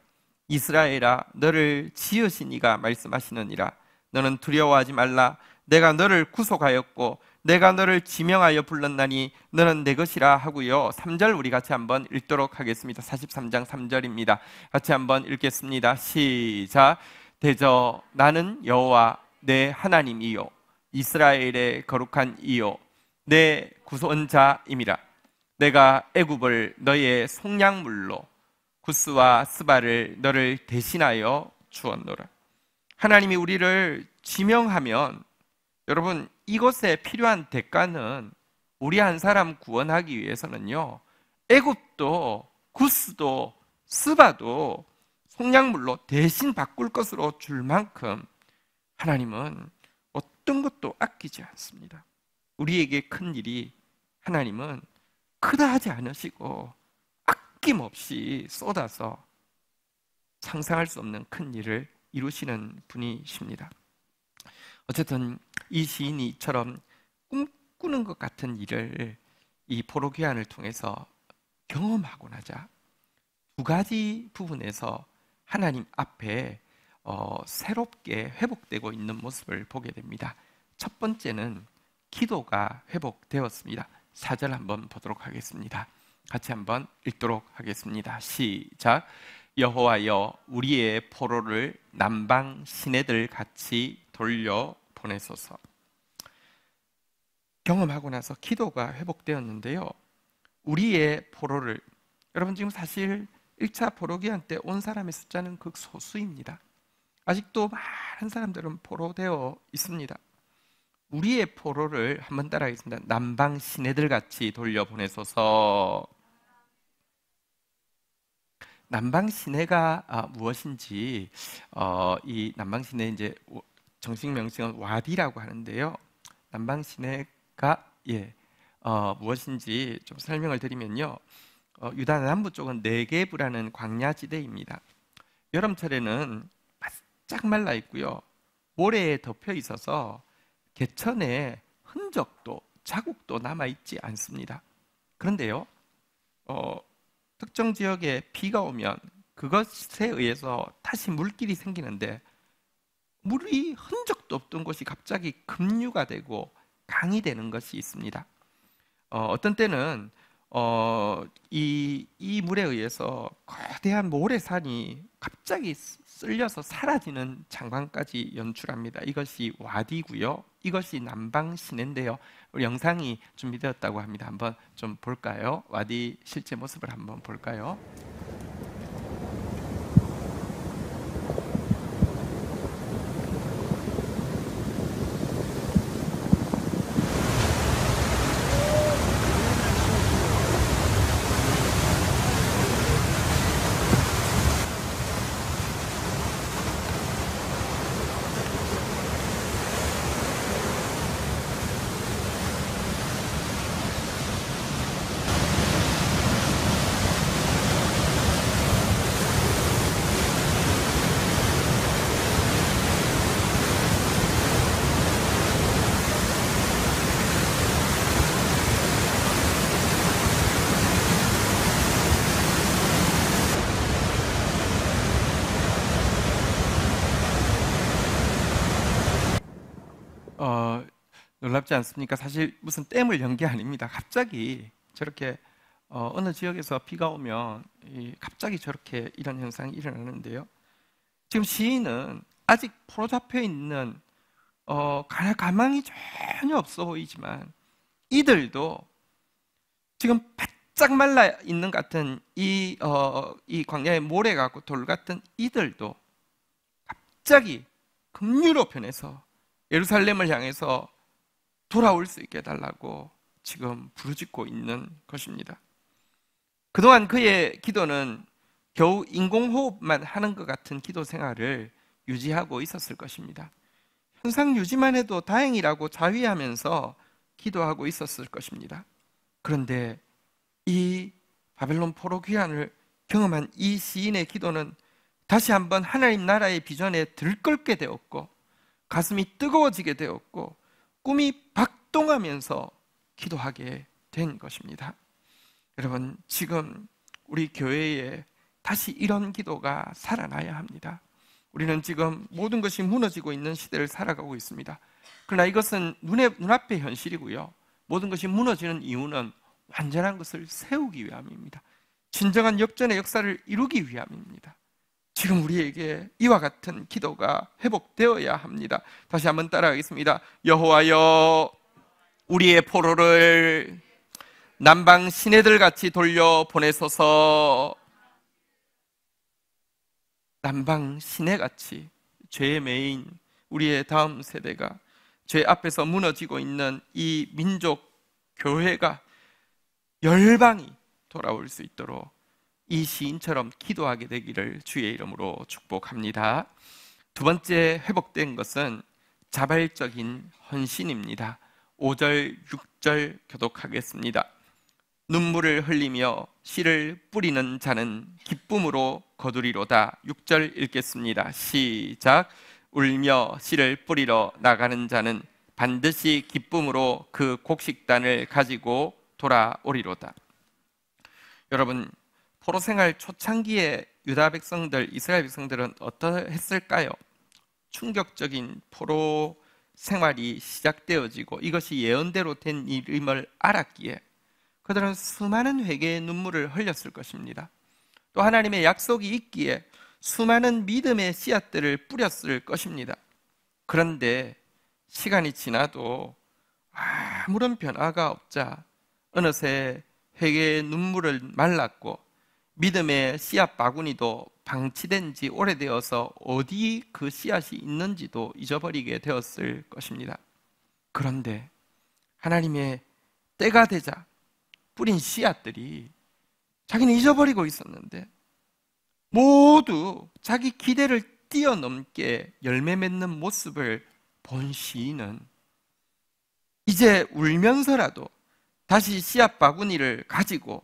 이스라엘아 너를 지으신 이가 말씀하시느니라. 너는 두려워하지 말라. 내가 너를 구속하였고 내가 너를 지명하여 불렀나니 너는 내 것이라 하고요. 3절 우리 같이 한번 읽도록 하겠습니다. 43장 3절입니다. 같이 한번 읽겠습니다. 시작. 대저 나는 여호와 내 하나님이요 이스라엘의 거룩한 이요 내 구원자임이라. 내가 애굽을 너의 속량물로 구스와 스바를 너를 대신하여 주었노라. 하나님이 우리를 지명하면, 여러분 이것에 필요한 대가는, 우리 한 사람 구원하기 위해서는요, 애굽도 구스도 스바도 속량물로 대신 바꿀 것으로 줄 만큼 하나님은 어떤 것도 아끼지 않습니다. 우리에게 큰 일이 하나님은 크다 하지 않으시고 아낌없이 쏟아서 상상할 수 없는 큰 일을 이루시는 분이십니다. 어쨌든 이 시인이 이처럼 꿈꾸는 것 같은 일을 이 포로기한을 통해서 경험하고 나자 두 가지 부분에서 하나님 앞에 새롭게 회복되고 있는 모습을 보게 됩니다. 첫 번째는 기도가 회복되었습니다. 4절 한번 보도록 하겠습니다. 같이 한번 읽도록 하겠습니다. 시작. 여호와여 우리의 포로를 남방 시내들 같이 돌려 보내소서. 경험하고 나서 기도가 회복되었는데요, 우리의 포로를, 여러분 지금 사실 1차 포로기한 때 온 사람의 숫자는 극소수입니다. 아직도 많은 사람들은 포로되어 있습니다. 우리의 포로를 한번 따라하겠습니다. 남방 시내들 같이 돌려보내소서. 남방 시내가 무엇인지, 이 남방 시내 이제 정식 명칭은 와디라고 하는데요. 남방 시내가 무엇인지 좀 설명을 드리면요. 유다 남부 쪽은 네게브라는 광야지대입니다. 여름철에는 바짝 말라 있고요. 모래에 덮여 있어서 개천에 흔적도 자국도 남아 있지 않습니다. 그런데요, 특정 지역에 비가 오면 그것에 의해서 다시 물길이 생기는데 물이 흔적도 없던 곳이 갑자기 급류가 되고 강이 되는 것이 있습니다. 어떤 때는 이 물에 의해서 거대한 모래산이 갑자기 쓸려서 사라지는 장관까지 연출합니다. 이것이 와디고요. 이것이 남방 시내인데요. 우리 영상이 준비되었다고 합니다. 한번 좀 볼까요? 와디 실제 모습을 한번 볼까요? 놀랍지 않습니까? 사실 무슨 댐을 연 게 아닙니다. 갑자기 저렇게 어느 지역에서 비가 오면 갑자기 저렇게 이런 현상이 일어나는데요. 지금 시인은 아직 포로 잡혀 있는 가망이 전혀 없어 보이지만 이들도 지금 바짝 말라 있는 같은 이 광야의 모래 같고 돌 같은 이들도 갑자기 급류로 변해서 예루살렘을 향해서 돌아올 수 있게 해달라고 지금 부르짖고 있는 것입니다. 그동안 그의 기도는 겨우 인공호흡만 하는 것 같은 기도 생활을 유지하고 있었을 것입니다. 현상 유지만 해도 다행이라고 자위하면서 기도하고 있었을 것입니다. 그런데 이 바벨론 포로 귀환을 경험한 이 시인의 기도는 다시 한번 하나님 나라의 비전에 들끓게 되었고 가슴이 뜨거워지게 되었고 꿈이 박동하면서 기도하게 된 것입니다. 여러분, 지금 우리 교회에 다시 이런 기도가 살아나야 합니다. 우리는 지금 모든 것이 무너지고 있는 시대를 살아가고 있습니다. 그러나 이것은 눈앞의 현실이고요. 모든 것이 무너지는 이유는 완전한 것을 세우기 위함입니다. 진정한 역전의 역사를 이루기 위함입니다. 지금 우리에게 이와 같은 기도가 회복되어야 합니다. 다시 한번 따라하겠습니다. 여호와여, 우리의 포로를 남방 시내들같이 돌려 보내소서. 남방 시내같이 죄에 매인 우리의 다음 세대가 죄 앞에서 무너지고 있는 이 민족 교회가 열방이 돌아올 수 있도록 이 시인처럼 기도하게 되기를 주의 이름으로 축복합니다. 두 번째 회복된 것은 자발적인 헌신입니다. 5절, 6절 교독하겠습니다. 눈물을 흘리며 씨를 뿌리는 자는 기쁨으로 거두리로다. 6절 읽겠습니다. 시작. 울며 씨를 뿌리러 나가는 자는 반드시 기쁨으로 그 곡식단을 가지고 돌아오리로다. 여러분, 포로 생활 초창기에 유다 백성들, 이스라엘 백성들은 어떠했을까요? 충격적인 포로 생활이 시작되어지고 이것이 예언대로 된 일임을 알았기에 그들은 수많은 회개의 눈물을 흘렸을 것입니다. 또 하나님의 약속이 있기에 수많은 믿음의 씨앗들을 뿌렸을 것입니다. 그런데 시간이 지나도 아무런 변화가 없자 어느새 회개의 눈물을 말랐고 믿음의 씨앗 바구니도 방치된 지 오래되어서 어디 그 씨앗이 있는지도 잊어버리게 되었을 것입니다. 그런데 하나님의 때가 되자 뿌린 씨앗들이 자기는 잊어버리고 있었는데 모두 자기 기대를 뛰어넘게 열매 맺는 모습을 본 시인은 이제 울면서라도 다시 씨앗 바구니를 가지고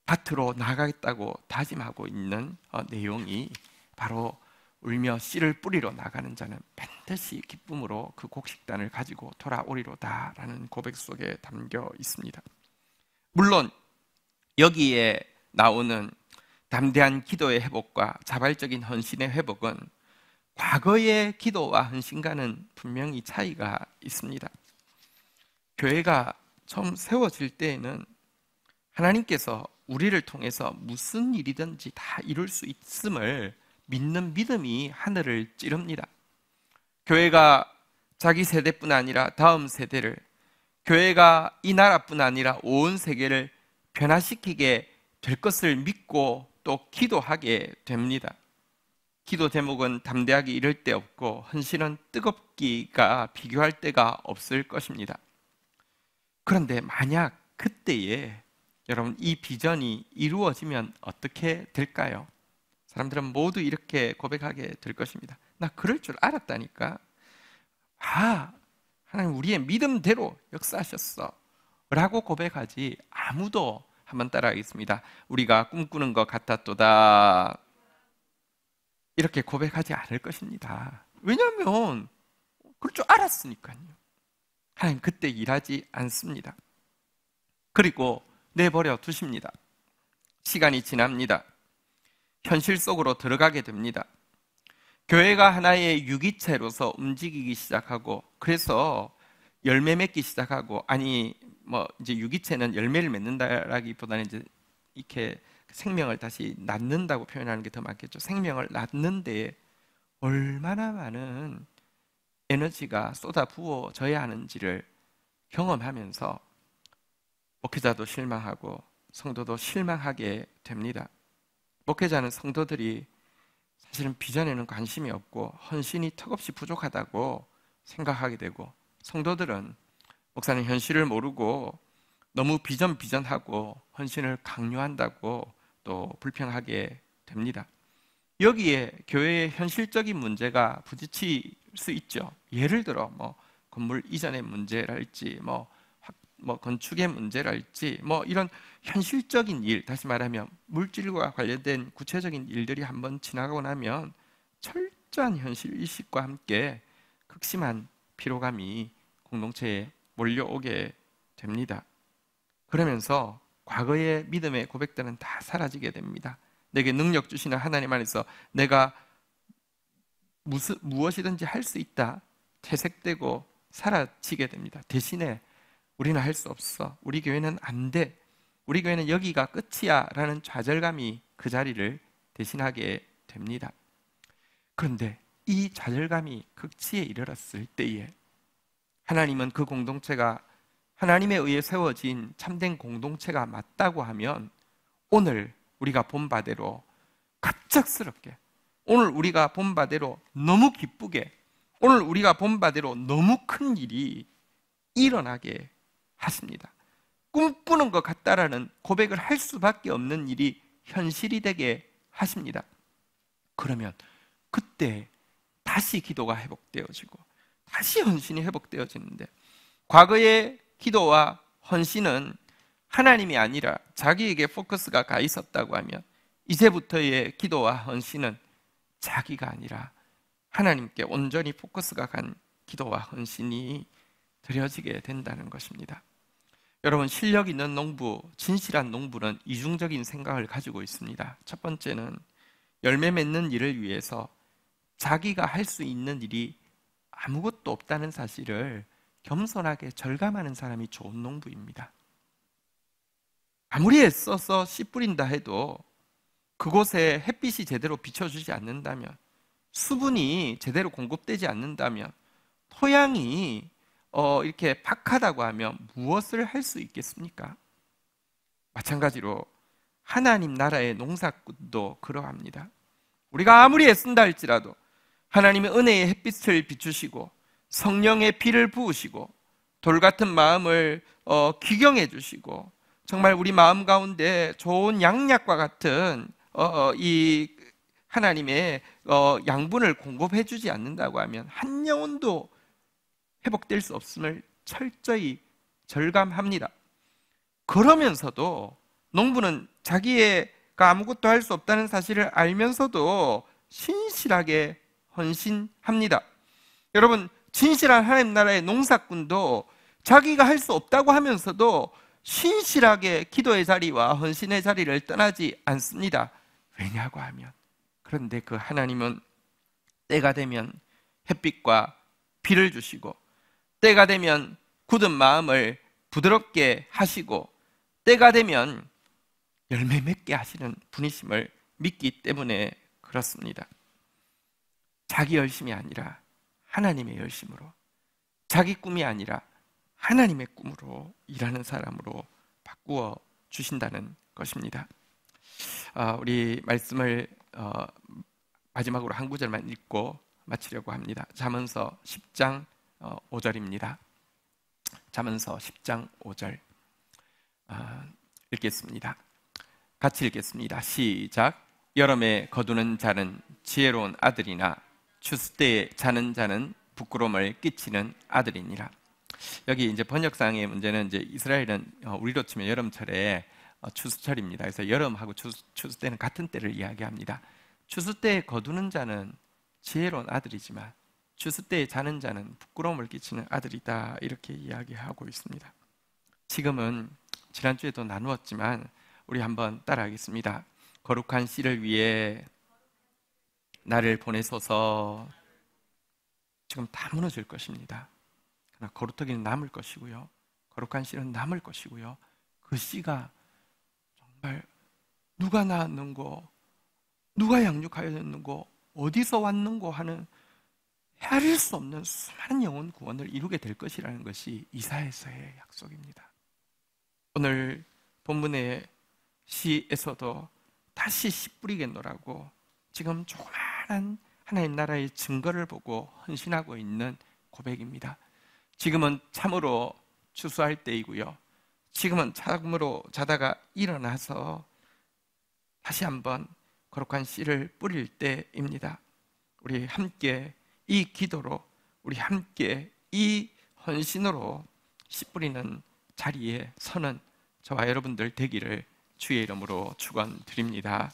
밭으로 나가겠다고 다짐하고 있는 내용이 바로 울며 씨를 뿌리러 나가는 자는 반드시 기쁨으로 그 곡식단을 가지고 돌아오리로다라는 고백 속에 담겨 있습니다. 물론 여기에 나오는 담대한 기도의 회복과 자발적인 헌신의 회복은 과거의 기도와 헌신과는 분명히 차이가 있습니다. 교회가 처음 세워질 때에는 하나님께서 우리를 통해서 무슨 일이든지 다 이룰 수 있음을 믿는 믿음이 하늘을 찌릅니다. 교회가 자기 세대뿐 아니라 다음 세대를, 교회가 이 나라뿐 아니라 온 세계를 변화시키게 될 것을 믿고 또 기도하게 됩니다. 기도 제목은 담대하게 이를 데 없고 헌신은 뜨겁기가 비교할 데가 없을 것입니다. 그런데 만약 그때에 여러분 이 비전이 이루어지면 어떻게 될까요? 사람들은 모두 이렇게 고백하게 될 것입니다. 나 그럴 줄 알았다니까. 하나님 우리의 믿음대로 역사하셨어 라고 고백하지 아무도, 한번 따라하겠습니다. 우리가 꿈꾸는 것 같았도다 이렇게 고백하지 않을 것입니다. 왜냐하면 그럴 줄 알았으니까요. 하나님 그때 일하지 않습니다. 그리고 내버려 두십니다. 시간이 지납니다. 현실 속으로 들어가게 됩니다. 교회가 하나의 유기체로서 움직이기 시작하고, 그래서 열매 맺기 시작하고, 이제 유기체는 열매를 맺는다라기보다는 이제 이렇게 생명을 다시 낳는다고 표현하는 게 더 맞겠죠. 생명을 낳는데 얼마나 많은 에너지가 쏟아 부어져야 하는지를 경험하면서 목회자도 실망하고 성도도 실망하게 됩니다. 목회자는 성도들이 사실은 비전에는 관심이 없고 헌신이 턱없이 부족하다고 생각하게 되고, 성도들은 목사는 현실을 모르고 너무 비전하고 헌신을 강요한다고 또 불평하게 됩니다. 여기에 교회의 현실적인 문제가 부딪힐 수 있죠. 예를 들어 건물 이전의 문제랄지 건축의 문제랄지 이런 현실적인 일, 다시 말하면 물질과 관련된 구체적인 일들이 한번 지나가고 나면 철저한 현실 의식과 함께 극심한 피로감이 공동체에 몰려오게 됩니다. 그러면서 과거의 믿음의 고백들은 다 사라지게 됩니다. 내게 능력 주시는 하나님 안에서 내가 무엇이든지 할 수 있다 퇴색되고 사라지게 됩니다. 대신에 우리는 할 수 없어, 우리 교회는 안 돼, 우리 교회는 여기가 끝이야 라는 좌절감이 그 자리를 대신하게 됩니다. 그런데 이 좌절감이 극치에 이르렀을 때에 하나님은 그 공동체가 하나님에 의해 세워진 참된 공동체가 맞다고 하면, 오늘 우리가 본 바대로 갑작스럽게, 오늘 우리가 본 바대로 너무 기쁘게, 오늘 우리가 본 바대로 너무 큰 일이 일어나게 하십니다. 꿈꾸는 것 같다라는 고백을 할 수밖에 없는 일이 현실이 되게 하십니다. 그러면 그때 다시 기도가 회복되어지고 다시 헌신이 회복되어지는데, 과거의 기도와 헌신은 하나님이 아니라 자기에게 포커스가 가 있었다고 하면, 이제부터의 기도와 헌신은 자기가 아니라 하나님께 온전히 포커스가 간 기도와 헌신이 드려지게 된다는 것입니다. 여러분, 실력 있는 농부, 진실한 농부는 이중적인 생각을 가지고 있습니다. 첫 번째는 열매 맺는 일을 위해서 자기가 할 수 있는 일이 아무것도 없다는 사실을 겸손하게 절감하는 사람이 좋은 농부입니다. 아무리 애써서 씨 뿌린다 해도 그곳에 햇빛이 제대로 비춰주지 않는다면, 수분이 제대로 공급되지 않는다면, 토양이 이렇게 박하다고 하면 무엇을 할 수 있겠습니까? 마찬가지로 하나님 나라의 농사꾼도 그러합니다. 우리가 아무리 애쓴다 할지라도 하나님의 은혜의 햇빛을 비추시고 성령의 비를 부으시고 돌같은 마음을 기경해 주시고 정말 우리 마음 가운데 좋은 양약과 같은 이 하나님의 양분을 공급해 주지 않는다고 하면 한 영혼도 회복될 수 없음을 철저히 절감합니다. 그러면서도 농부는 자기가 아무것도 할 수 없다는 사실을 알면서도 신실하게 헌신합니다. 여러분, 진실한 하나님 나라의 농사꾼도 자기가 할 수 없다고 하면서도 신실하게 기도의 자리와 헌신의 자리를 떠나지 않습니다. 왜냐고 하면, 그런데 그 하나님은 때가 되면 햇빛과 비를 주시고, 때가 되면 굳은 마음을 부드럽게 하시고, 때가 되면 열매 맺게 하시는 분이심을 믿기 때문에 그렇습니다. 자기 열심이 아니라 하나님의 열심으로, 자기 꿈이 아니라 하나님의 꿈으로 일하는 사람으로 바꾸어 주신다는 것입니다. 우리 말씀을 마지막으로 한 구절만 읽고 마치려고 합니다. 잠언서 10장 5절입니다. 잠언서 10장 5절 읽겠습니다. 같이 읽겠습니다. 시작. 여름에 거두는 자는 지혜로운 아들이나 추수 때에 자는 자는 부끄러움을 끼치는 아들이니라. 여기 이제 번역상의 문제는, 이제 이스라엘은 우리로 치면 여름철에 추수철입니다. 그래서 여름하고 추수 때는 같은 때를 이야기합니다. 추수 때에 거두는 자는 지혜로운 아들이지만 추수 때에 자는 자는 부끄러움을 끼치는 아들이다, 이렇게 이야기하고 있습니다. 지금은 지난주에도 나누었지만 우리 한번 따라하겠습니다. 거룩한 씨를 위해 나를 보내소서. 지금 다 무너질 것입니다. 그러나 거루터기는 남을 것이고요, 거룩한 씨는 남을 것이고요, 그 씨가 정말 누가 낳았는고, 누가 양육하였는고, 어디서 왔는고 하는 헤아릴 수 없는 수많은 영혼 구원을 이루게 될 것이라는 것이 이사야서의 약속입니다. 오늘 본문의 시에서도 다시 씨 뿌리겠노라고 지금 조그마한 하나님 나라의 증거를 보고 헌신하고 있는 고백입니다. 지금은 참으로 추수할 때이고요, 지금은 참으로 자다가 일어나서 다시 한번 거룩한 씨를 뿌릴 때입니다. 우리 함께 이 기도로, 우리 함께 이 헌신으로 씨 뿌리는 자리에 서는 저와 여러분들 되기를 주의 이름으로 축원드립니다.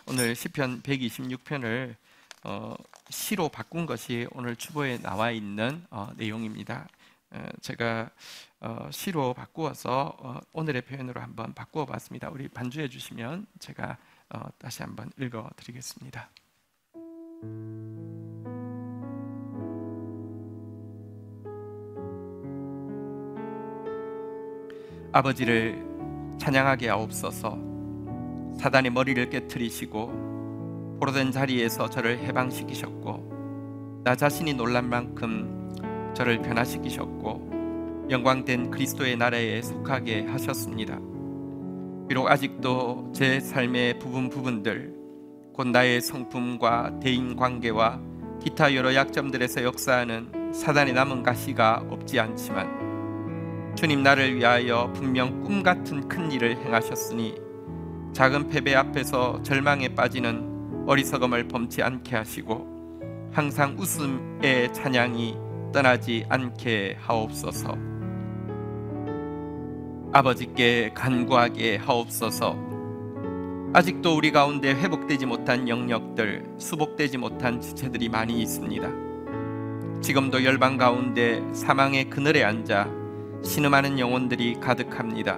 오늘 시편 126편을 시로 바꾼 것이 오늘 주보에 나와 있는 내용입니다. 제가 시로 바꾸어서 오늘의 표현으로 한번 바꾸어 봤습니다. 우리 반주해 주시면 제가 다시 한번 읽어 드리겠습니다. 아버지를 찬양하게 하옵소서. 사단의 머리를 깨트리시고 포로된 자리에서 저를 해방시키셨고, 나 자신이 놀란 만큼 저를 변화시키셨고, 영광된 그리스도의 나라에 속하게 하셨습니다. 비록 아직도 제 삶의 부분들, 곧 나의 성품과 대인관계와 기타 여러 약점들에서 역사하는 사단의 남은 가시가 없지 않지만, 주님 나를 위하여 분명 꿈같은 큰 일을 행하셨으니 작은 패배 앞에서 절망에 빠지는 어리석음을 범치 않게 하시고 항상 웃음의 찬양이 떠나지 않게 하옵소서. 아버지께 간구하게 하옵소서. 아직도 우리 가운데 회복되지 못한 영역들, 수복되지 못한 지체들이 많이 있습니다. 지금도 열방 가운데 사망의 그늘에 앉아 신음하는 영혼들이 가득합니다.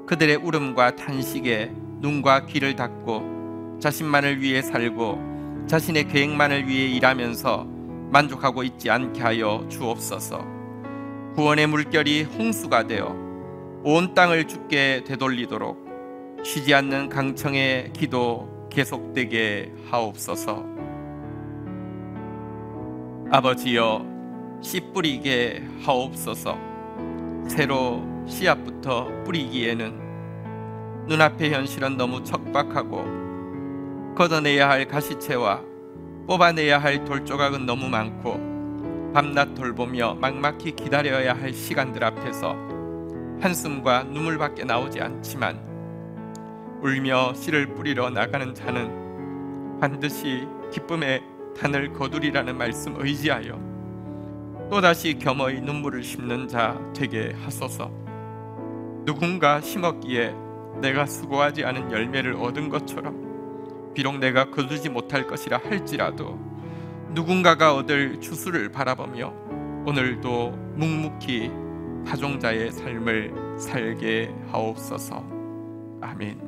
그들의 울음과 탄식에 눈과 귀를 닫고 자신만을 위해 살고 자신의 계획만을 위해 일하면서 만족하고 있지 않게 하여 주옵소서. 구원의 물결이 홍수가 되어 온 땅을 주께 되돌리도록 쉬지 않는 강청의 기도 계속되게 하옵소서. 아버지여, 씨 뿌리게 하옵소서. 새로 씨앗부터 뿌리기에는 눈앞의 현실은 너무 척박하고 걷어내야 할 가시채와 뽑아내야 할 돌조각은 너무 많고 밤낮 돌보며 막막히 기다려야 할 시간들 앞에서 한숨과 눈물밖에 나오지 않지만, 울며 씨를 뿌리러 나가는 자는 반드시 기쁨의 단을 거두리라는 말씀 의지하여 또다시 겸허히 눈물을 씹는 자 되게 하소서. 누군가 심었기에 내가 수고하지 않은 열매를 얻은 것처럼 비록 내가 거두지 못할 것이라 할지라도 누군가가 얻을 주수를 바라보며 오늘도 묵묵히 파종자의 삶을 살게 하옵소서. 아멘.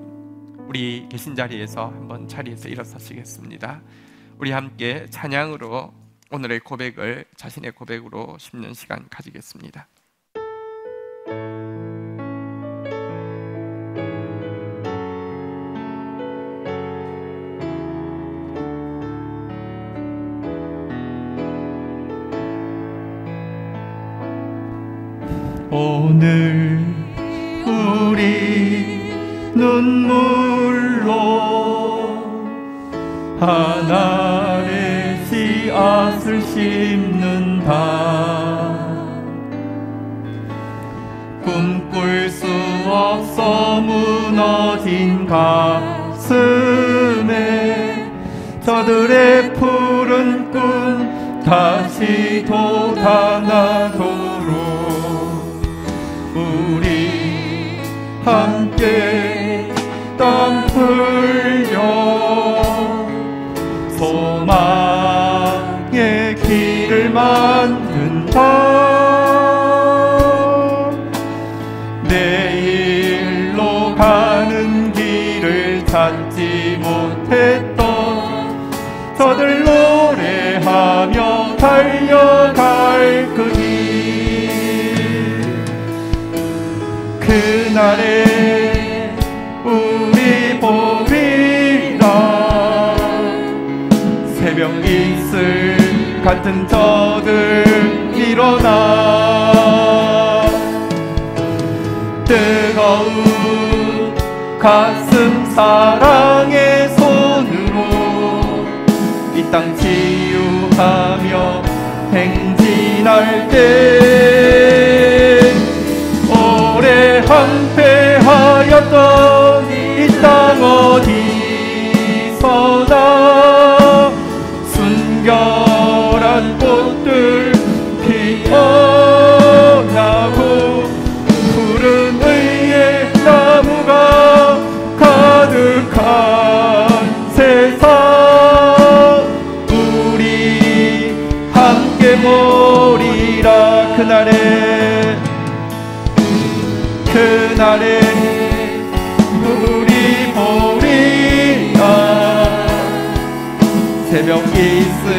우리 계신 자리에서 한번 자리에서 일어서시겠습니다. 우리 함께 찬양으로 오늘의 고백을 자신의 고백으로 심는 시간 가지겠습니다. 오늘 우리 눈물로 하나의 씨앗을 심는다. 꿈꿀 수 없어 무너진 가슴에 저들의 푸른 꿈 다시 돋아나도록 우리 함께 땀 흘려 소망의 길을 만든다. 내일로 가는 길을 찾지 못했던 저들 노래하며 달려갈 그 길, 그날에 우리 보리라. 새벽 이슬 같은 저들 일어나 뜨거운 가슴 사랑의 손으로 이 땅 치유하며 행진할 때 오래 황폐하였던 이 땅 어디서나 순결한 꽃들 피어나고 푸른 의의 나무가 가득한 세상 우리 함께 모리라. 그날에 우리 보리라. 새벽 이슬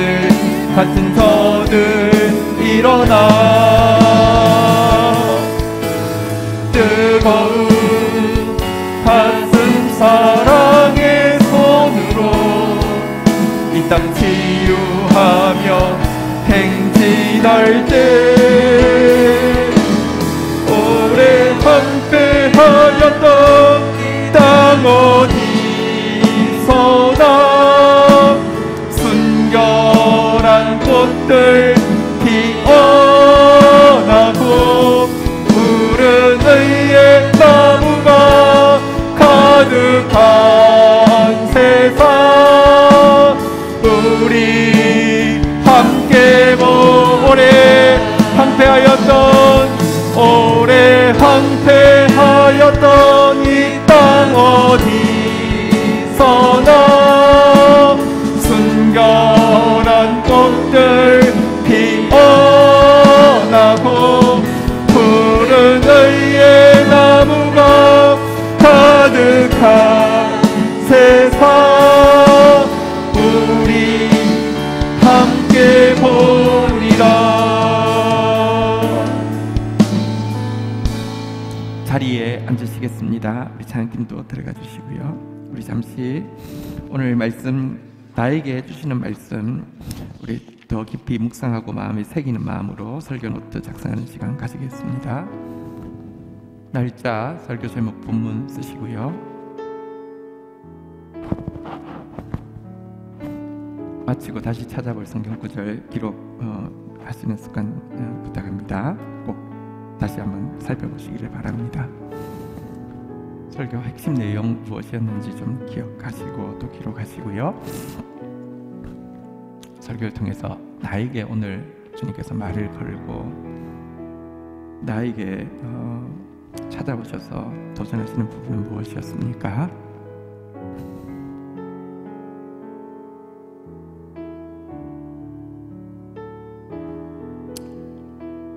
같은 저들 일어나 뜨거운 가슴 사랑의 손으로 이 땅 치유하며 행진할 때 오래 황폐하였던 땅 어디서나 순결한 꽃들 피어나고 푸른 의의 나무가 가득한 세상 우리 함께 오래 황폐하였던 이 땅 어디서나 순결한 꽃들 피어나고 푸른 의의 나무가 가득한 세상 우리 함께 보리라. 자리에 앉으시겠습니다. 우리 찬양팀도 들어가 주시고요. 우리 잠시 오늘 말씀, 나에게 해주시는 말씀 우리 더 깊이 묵상하고 마음에 새기는 마음으로 설교 노트 작성하는 시간 가지겠습니다. 날짜, 설교 제목, 본문 쓰시고요. 마치고 다시 찾아볼 성경 구절 기록하시는 습관 부탁합니다. 꼭 다시 한번 살펴보시기를 바랍니다. 설교 핵심 내용 무엇이었는지 좀 기억하시고 또 기록하시고요. 설교를 통해서 나에게 오늘 주님께서 말을 걸고 나에게 찾아오셔서 도전하시는 부분은 무엇이었습니까?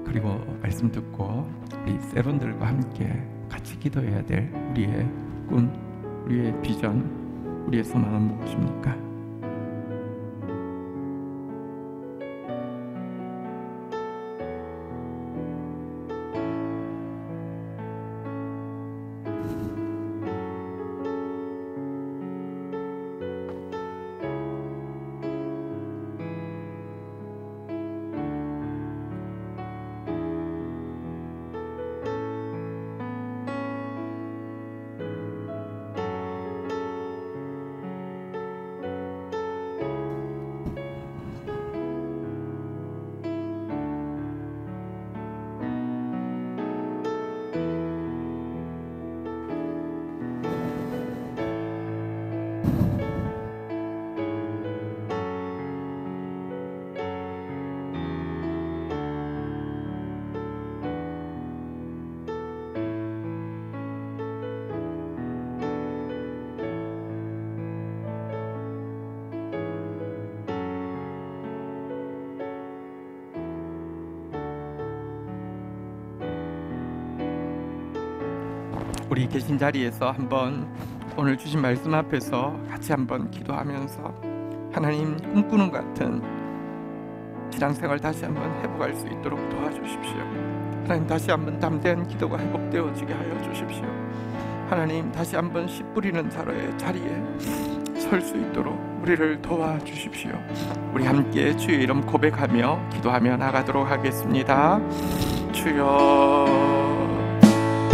그리고 말씀 듣고 우리 세론들과 함께 같이 기도해야 될 우리의 꿈, 우리의 비전, 우리의 소망은 무엇입니까? 우리 계신 자리에서 한번 오늘 주신 말씀 앞에서 같이 한번 기도하면서 하나님 꿈꾸는 것 같은 신앙생활 다시 한번 회복할 수 있도록 도와주십시오. 하나님 다시 한번 담대한 기도가 회복되어지게 하여 주십시오. 하나님 다시 한번 씨 뿌리는 자리에 설 수 있도록 우리를 도와주십시오. 우리 함께 주의 이름 고백하며 기도하며 나가도록 하겠습니다. 주여,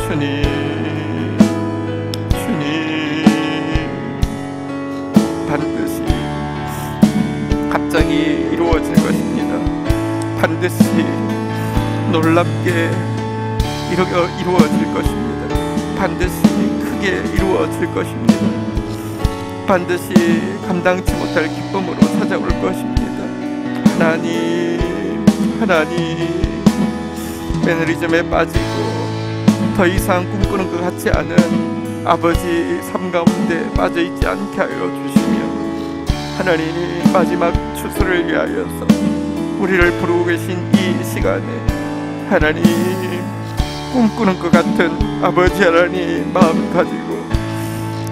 주님, 반드시 갑자기 이루어질 것입니다. 반드시 놀랍게 이루어질 것입니다. 반드시 크게 이루어질 것입니다. 반드시 감당치 못할 기쁨으로 찾아올 것입니다. 하나님 매너리즘에 빠지고 더 이상 꿈꾸는 것 같지 않은 아버지 삶 가운데 빠져있지 않게 하여 주시며 하나님 마지막 추수를 위하여서 우리를 부르고 계신 이 시간에 하나님 꿈꾸는 것 같은 아버지 하나님 마음 가지고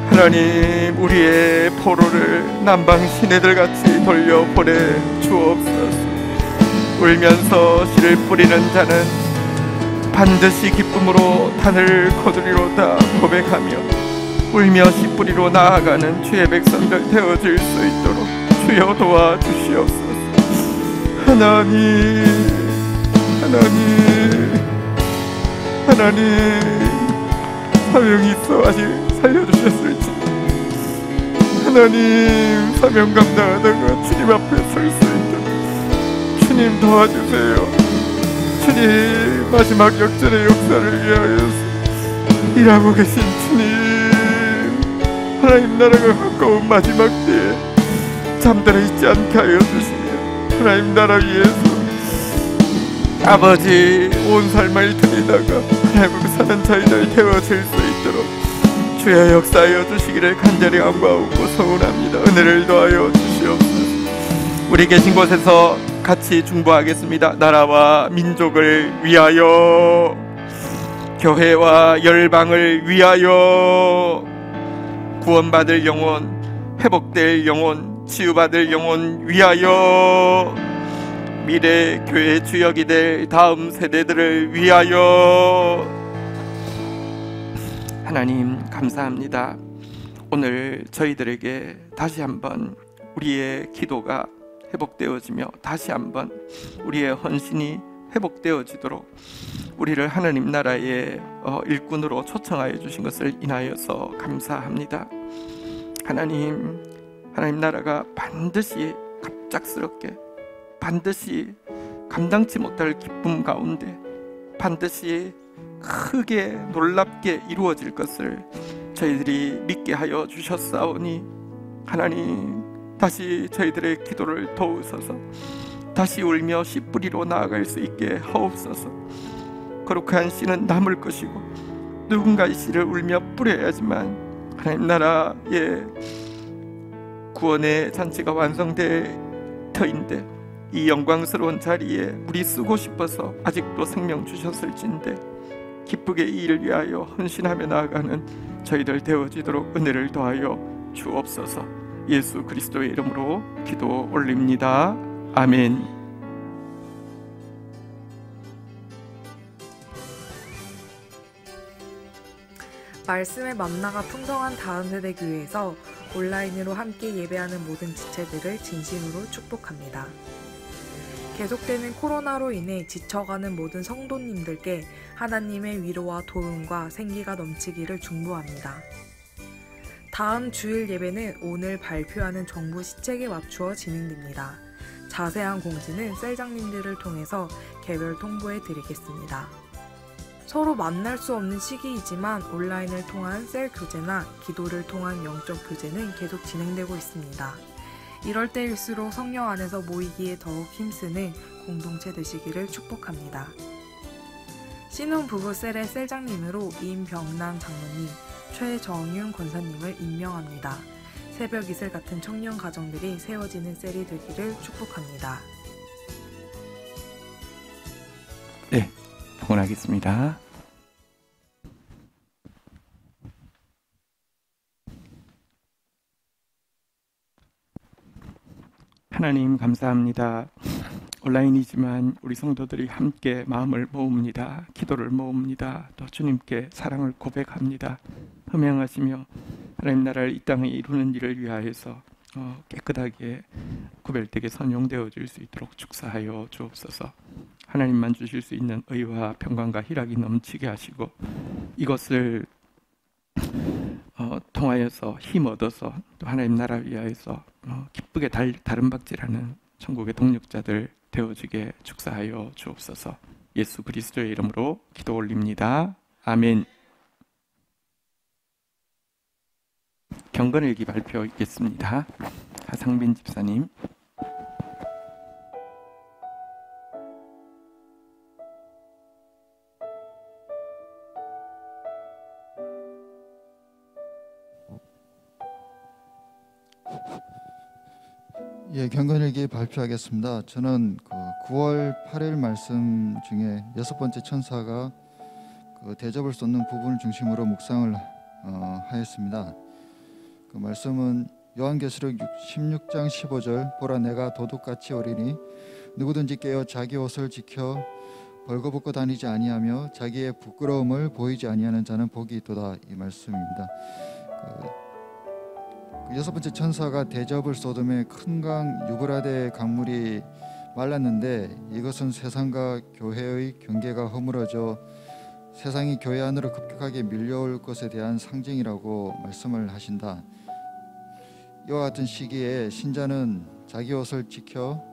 하나님 우리의 포로를 남방 시내들같이 돌려보내 주옵소서. 울면서 씨를 뿌리는 자는 반드시 기쁨으로 단을 거두리로다 고백하며 울며 씨 뿌리로 나아가는 주의 백성들 되어질 수 있도록 주여 도와주시옵소서. 하나님 사명이 있어 아직 살려주셨을지 하나님 사명 감당하다가 주님 앞에 설 수 있도록 주님 도와주세요. 주님 마지막 역전의 역사를 위하여서 일하고 계신 주님, 하나님 나라가 가까운 마지막 때에 잠들어 있지 않게 하여 주시며 하나님 나라 위해서 아버지 온 삶을 드리다가 하나님을 사는 저희들 되어질 수 있도록 주의 역사하여 주시기를 간절히 간구하고 소원합니다. 은혜를 더하여 주시옵소서. 우리 계신 곳에서 같이 중보하겠습니다. 나라와 민족을 위하여, 교회와 열방을 위하여, 구원받을 영혼, 회복될 영혼, 치유받을 영혼 위하여, 미래 교회 주역이 될 다음 세대들을 위하여. 하나님 감사합니다. 오늘 저희들에게 다시 한번 우리의 기도가 회복되어지며 다시 한번 우리의 헌신이 회복되어지도록 우리를 하나님 나라의 일꾼으로 초청하여 주신 것을 인하여서 감사합니다. 하나님 나라가 반드시 갑작스럽게, 반드시 감당치 못할 기쁨 가운데 반드시 크게 놀랍게 이루어질 것을 저희들이 믿게 하여 주셨사오니 하나님 다시 저희들의 기도를 도우소서. 다시 울며 씨 뿌리로 나아갈 수 있게 하옵소서. 거룩한 씨는 남을 것이고 누군가의 씨를 울며 뿌려야지만 하나님 나라의 구원의 잔치가 완성될 터인데, 이 영광스러운 자리에 우리 쓰고 싶어서 아직도 생명 주셨을진데 기쁘게 이 일을 위하여 헌신하며 나아가는 저희들 되어지도록 은혜를 더하여 주옵소서. 예수 그리스도의 이름으로 기도 올립니다. 아멘. 말씀의 만나가 풍성한 다음세대 교회에서 온라인으로 함께 예배하는 모든 지체들을 진심으로 축복합니다. 계속되는 코로나로 인해 지쳐가는 모든 성도님들께 하나님의 위로와 도움과 생기가 넘치기를 축복합니다. 다음 주일 예배는 오늘 발표하는 정부 시책에 맞추어 진행됩니다. 자세한 공지는 셀장님들을 통해서 개별 통보해 드리겠습니다. 서로 만날 수 없는 시기이지만 온라인을 통한 셀 교제나 기도를 통한 영적 교제는 계속 진행되고 있습니다. 이럴 때일수록 성령 안에서 모이기에 더욱 힘쓰는 공동체 되시기를 축복합니다. 신혼부부 셀의 셀장님으로 임병남 장로님, 최정윤 권사님을 임명합니다. 새벽 이슬 같은 청년 가정들이 세워지는 셀이 되기를 축복합니다. 네, 봉헌하겠습니다. 하나님 감사합니다. 온라인이지만 우리 성도들이 함께 마음을 모읍니다. 기도를 모읍니다. 또 주님께 사랑을 고백합니다. 흠양하시며 하나님 나라를 이 땅에 이루는 일을 위하여서 깨끗하게 구별되게 선용되어 줄 수 있도록 축사하여 주옵소서. 하나님만 주실 수 있는 의와 평강과 희락이 넘치게 하시고 이것을 통하여서 힘 얻어서 또 하나님 나라 위하여서 기쁘게 다름박질하는 천국의 동력자들 되어주게 축사하여 주옵소서. 예수 그리스도의 이름으로 기도 올립니다. 아멘. 경건일기 발표 있겠습니다. 하상빈 집사님. 예, 경건일기 발표하겠습니다. 저는 9월 8일 말씀 중에 6번째 천사가 대접을 쏟는 부분을 중심으로 묵상을 하였습니다. 그 말씀은 요한계시록 16장 15절, 보라 내가 도둑같이 오리니 누구든지 깨어 자기 옷을 지켜 벌거벗고 다니지 아니하며 자기의 부끄러움을 보이지 아니하는 자는 복이 있도다, 이 말씀입니다. 그 6번째 천사가 대접을 쏟음에 큰 강 유브라데 강물이 말랐는데 이것은 세상과 교회의 경계가 허물어져 세상이 교회 안으로 급격하게 밀려올 것에 대한 상징이라고 말씀을 하신다. 이와 같은 시기에 신자는 자기 옷을 지켜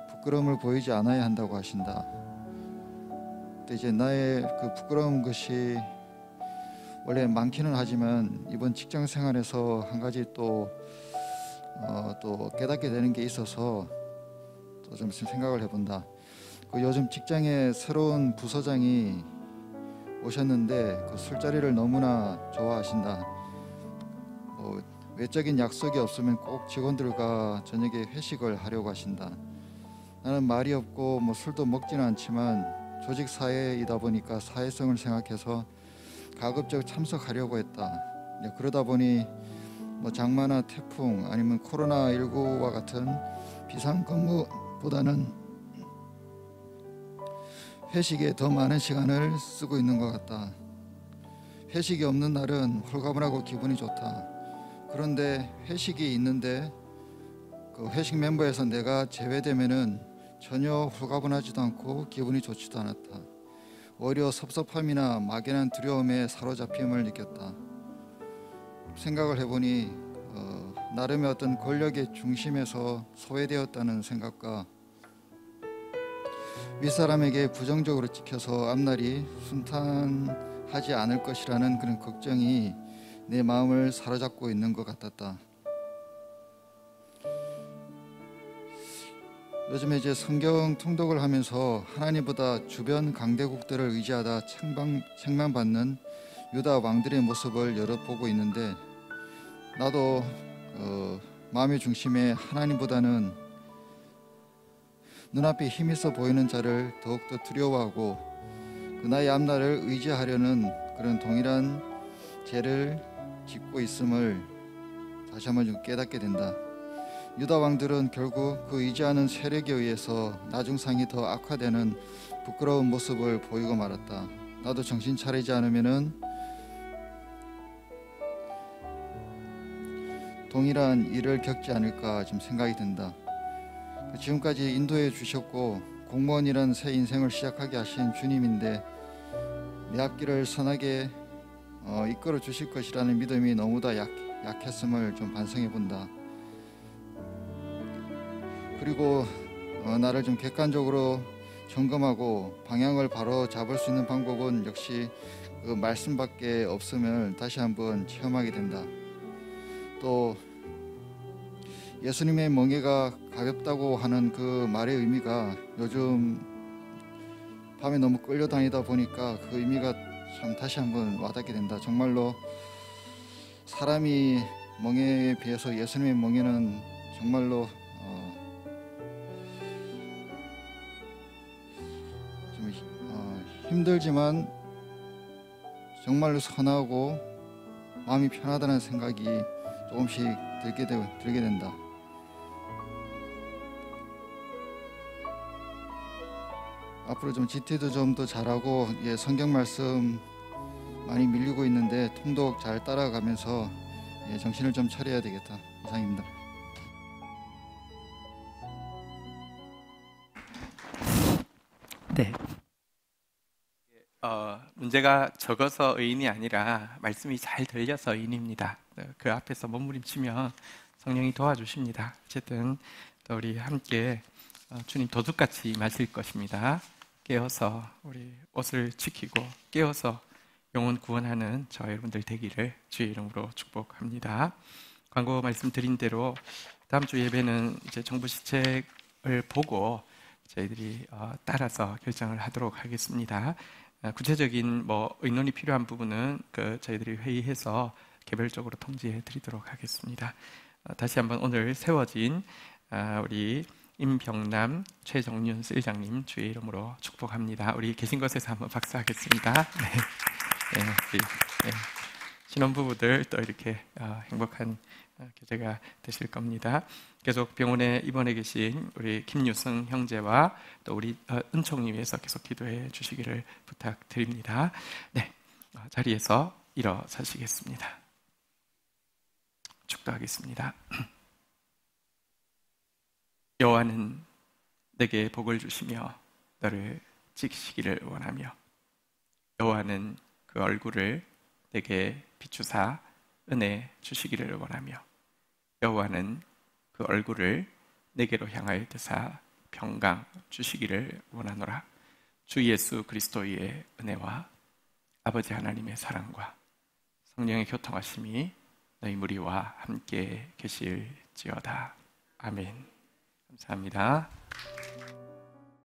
부끄러움을 보이지 않아야 한다고 하신다. 근데 이제 나의 그 부끄러운 것이 원래 많기는 하지만 이번 직장 생활에서 한 가지 또 깨닫게 되는 게 있어서 또 좀 생각을 해본다. 요즘 직장에 새로운 부서장이 오셨는데 그 술자리를 너무나 좋아하신다. 외적인 약속이 없으면 꼭 직원들과 저녁에 회식을 하려고 하신다. 나는 말이 없고 술도 먹지는 않지만 조직 사회이다 보니까 사회성을 생각해서 가급적 참석하려고 했다. 그러다 보니 장마나 태풍 아니면 코로나19와 같은 비상근무보다는 회식에 더 많은 시간을 쓰고 있는 것 같다. 회식이 없는 날은 홀가분하고 기분이 좋다. 그런데 회식이 있는데 그 회식 멤버에서 내가 제외되면은 전혀 홀가분하지도 않고 기분이 좋지도 않았다. 오히려 섭섭함이나 막연한 두려움에 사로잡힘을 느꼈다. 생각을 해보니 나름의 어떤 권력의 중심에서 소외되었다는 생각과 윗사람에게 부정적으로 찍혀서 앞날이 순탄하지 않을 것이라는 그런 걱정이 내 마음을 사로잡고 있는 것 같았다. 요즘에 이제 성경 통독을 하면서 하나님보다 주변 강대국들을 의지하다 책망받는 유다 왕들의 모습을 여러 보고 있는데, 나도 마음의 중심에 하나님보다는 눈앞에 힘 있어 보이는 자를 더욱더 두려워하고 그 나의 앞날을 의지하려는 그런 동일한 죄를 짓고 있음을 다시 한번 좀 깨닫게 된다. 유다 왕들은 결국 그 의지하는 세력에 의해서 나중상이 더 악화되는 부끄러운 모습을 보이고 말았다. 나도 정신 차리지 않으면은 동일한 일을 겪지 않을까 좀 생각이 든다. 지금까지 인도해 주셨고 공무원이란 새 인생을 시작하게 하신 주님인데 내 앞길을 선하게 이끌어 주실 것이라는 믿음이 너무나 약했음을 좀 반성해 본다. 그리고 나를 좀 객관적으로 점검하고 방향을 바로 잡을 수 있는 방법은 역시 그 말씀밖에 없음을 다시 한번 체험하게 된다. 또 예수님의 멍에가 가볍다고 하는 그 말의 의미가 요즘 밤에 너무 끌려다니다 보니까 그 의미가 참 다시 한번 와닿게 된다. 정말로 사람이 멍에에 비해서 예수님의 멍에는 정말로 좀 힘들지만 정말로 선하고 마음이 편하다는 생각이 조금씩 들게 된다. 앞으로 좀 GT도 좀 더 잘하고 성경 말씀 많이 밀리고 있는데 통독 잘 따라가면서 정신을 좀 차려야 되겠다. 이상입니다. 네. 문제가 적어서 의인이 아니라 말씀이 잘 들려서 의인입니다. 그 앞에서 몸부림치면 성령이 도와주십니다. 어쨌든 또 우리 함께 주님 도둑같이 임하실 것입니다. 깨어서 우리 옷을 지키고 깨어서 영혼 구원하는 저와 여러분들 되기를 주의 이름으로 축복합니다. 광고 말씀드린 대로 다음 주 예배는 이제 정부 시책을 보고 저희들이 따라서 결정을 하도록 하겠습니다. 구체적인 의논이 필요한 부분은 저희들이 회의해서 개별적으로 통지해 드리도록 하겠습니다. 다시 한번 오늘 세워진 우리 임병남, 최정윤 실장님 주의 이름으로 축복합니다. 우리 계신 곳에서 한번 박수하겠습니다. 네. 신혼부부들 또 이렇게 행복한 교제가 되실 겁니다. 계속 병원에 입원해 계신 우리 김유승 형제와 또 우리 은총님 위해서 계속 기도해 주시기를 부탁드립니다. 네, 자리에서 일어서시겠습니다. 축도하겠습니다. 여호와는 내게 복을 주시며 너를 지키시기를 원하며 여호와는 그 얼굴을 내게 비추사 은혜 주시기를 원하며 여호와는 그 얼굴을 내게로 향하여 드사 평강 주시기를 원하노라. 주 예수 그리스도의 은혜와 아버지 하나님의 사랑과 성령의 교통하심이 너희 무리와 함께 계실지어다. 아멘. 감사합니다.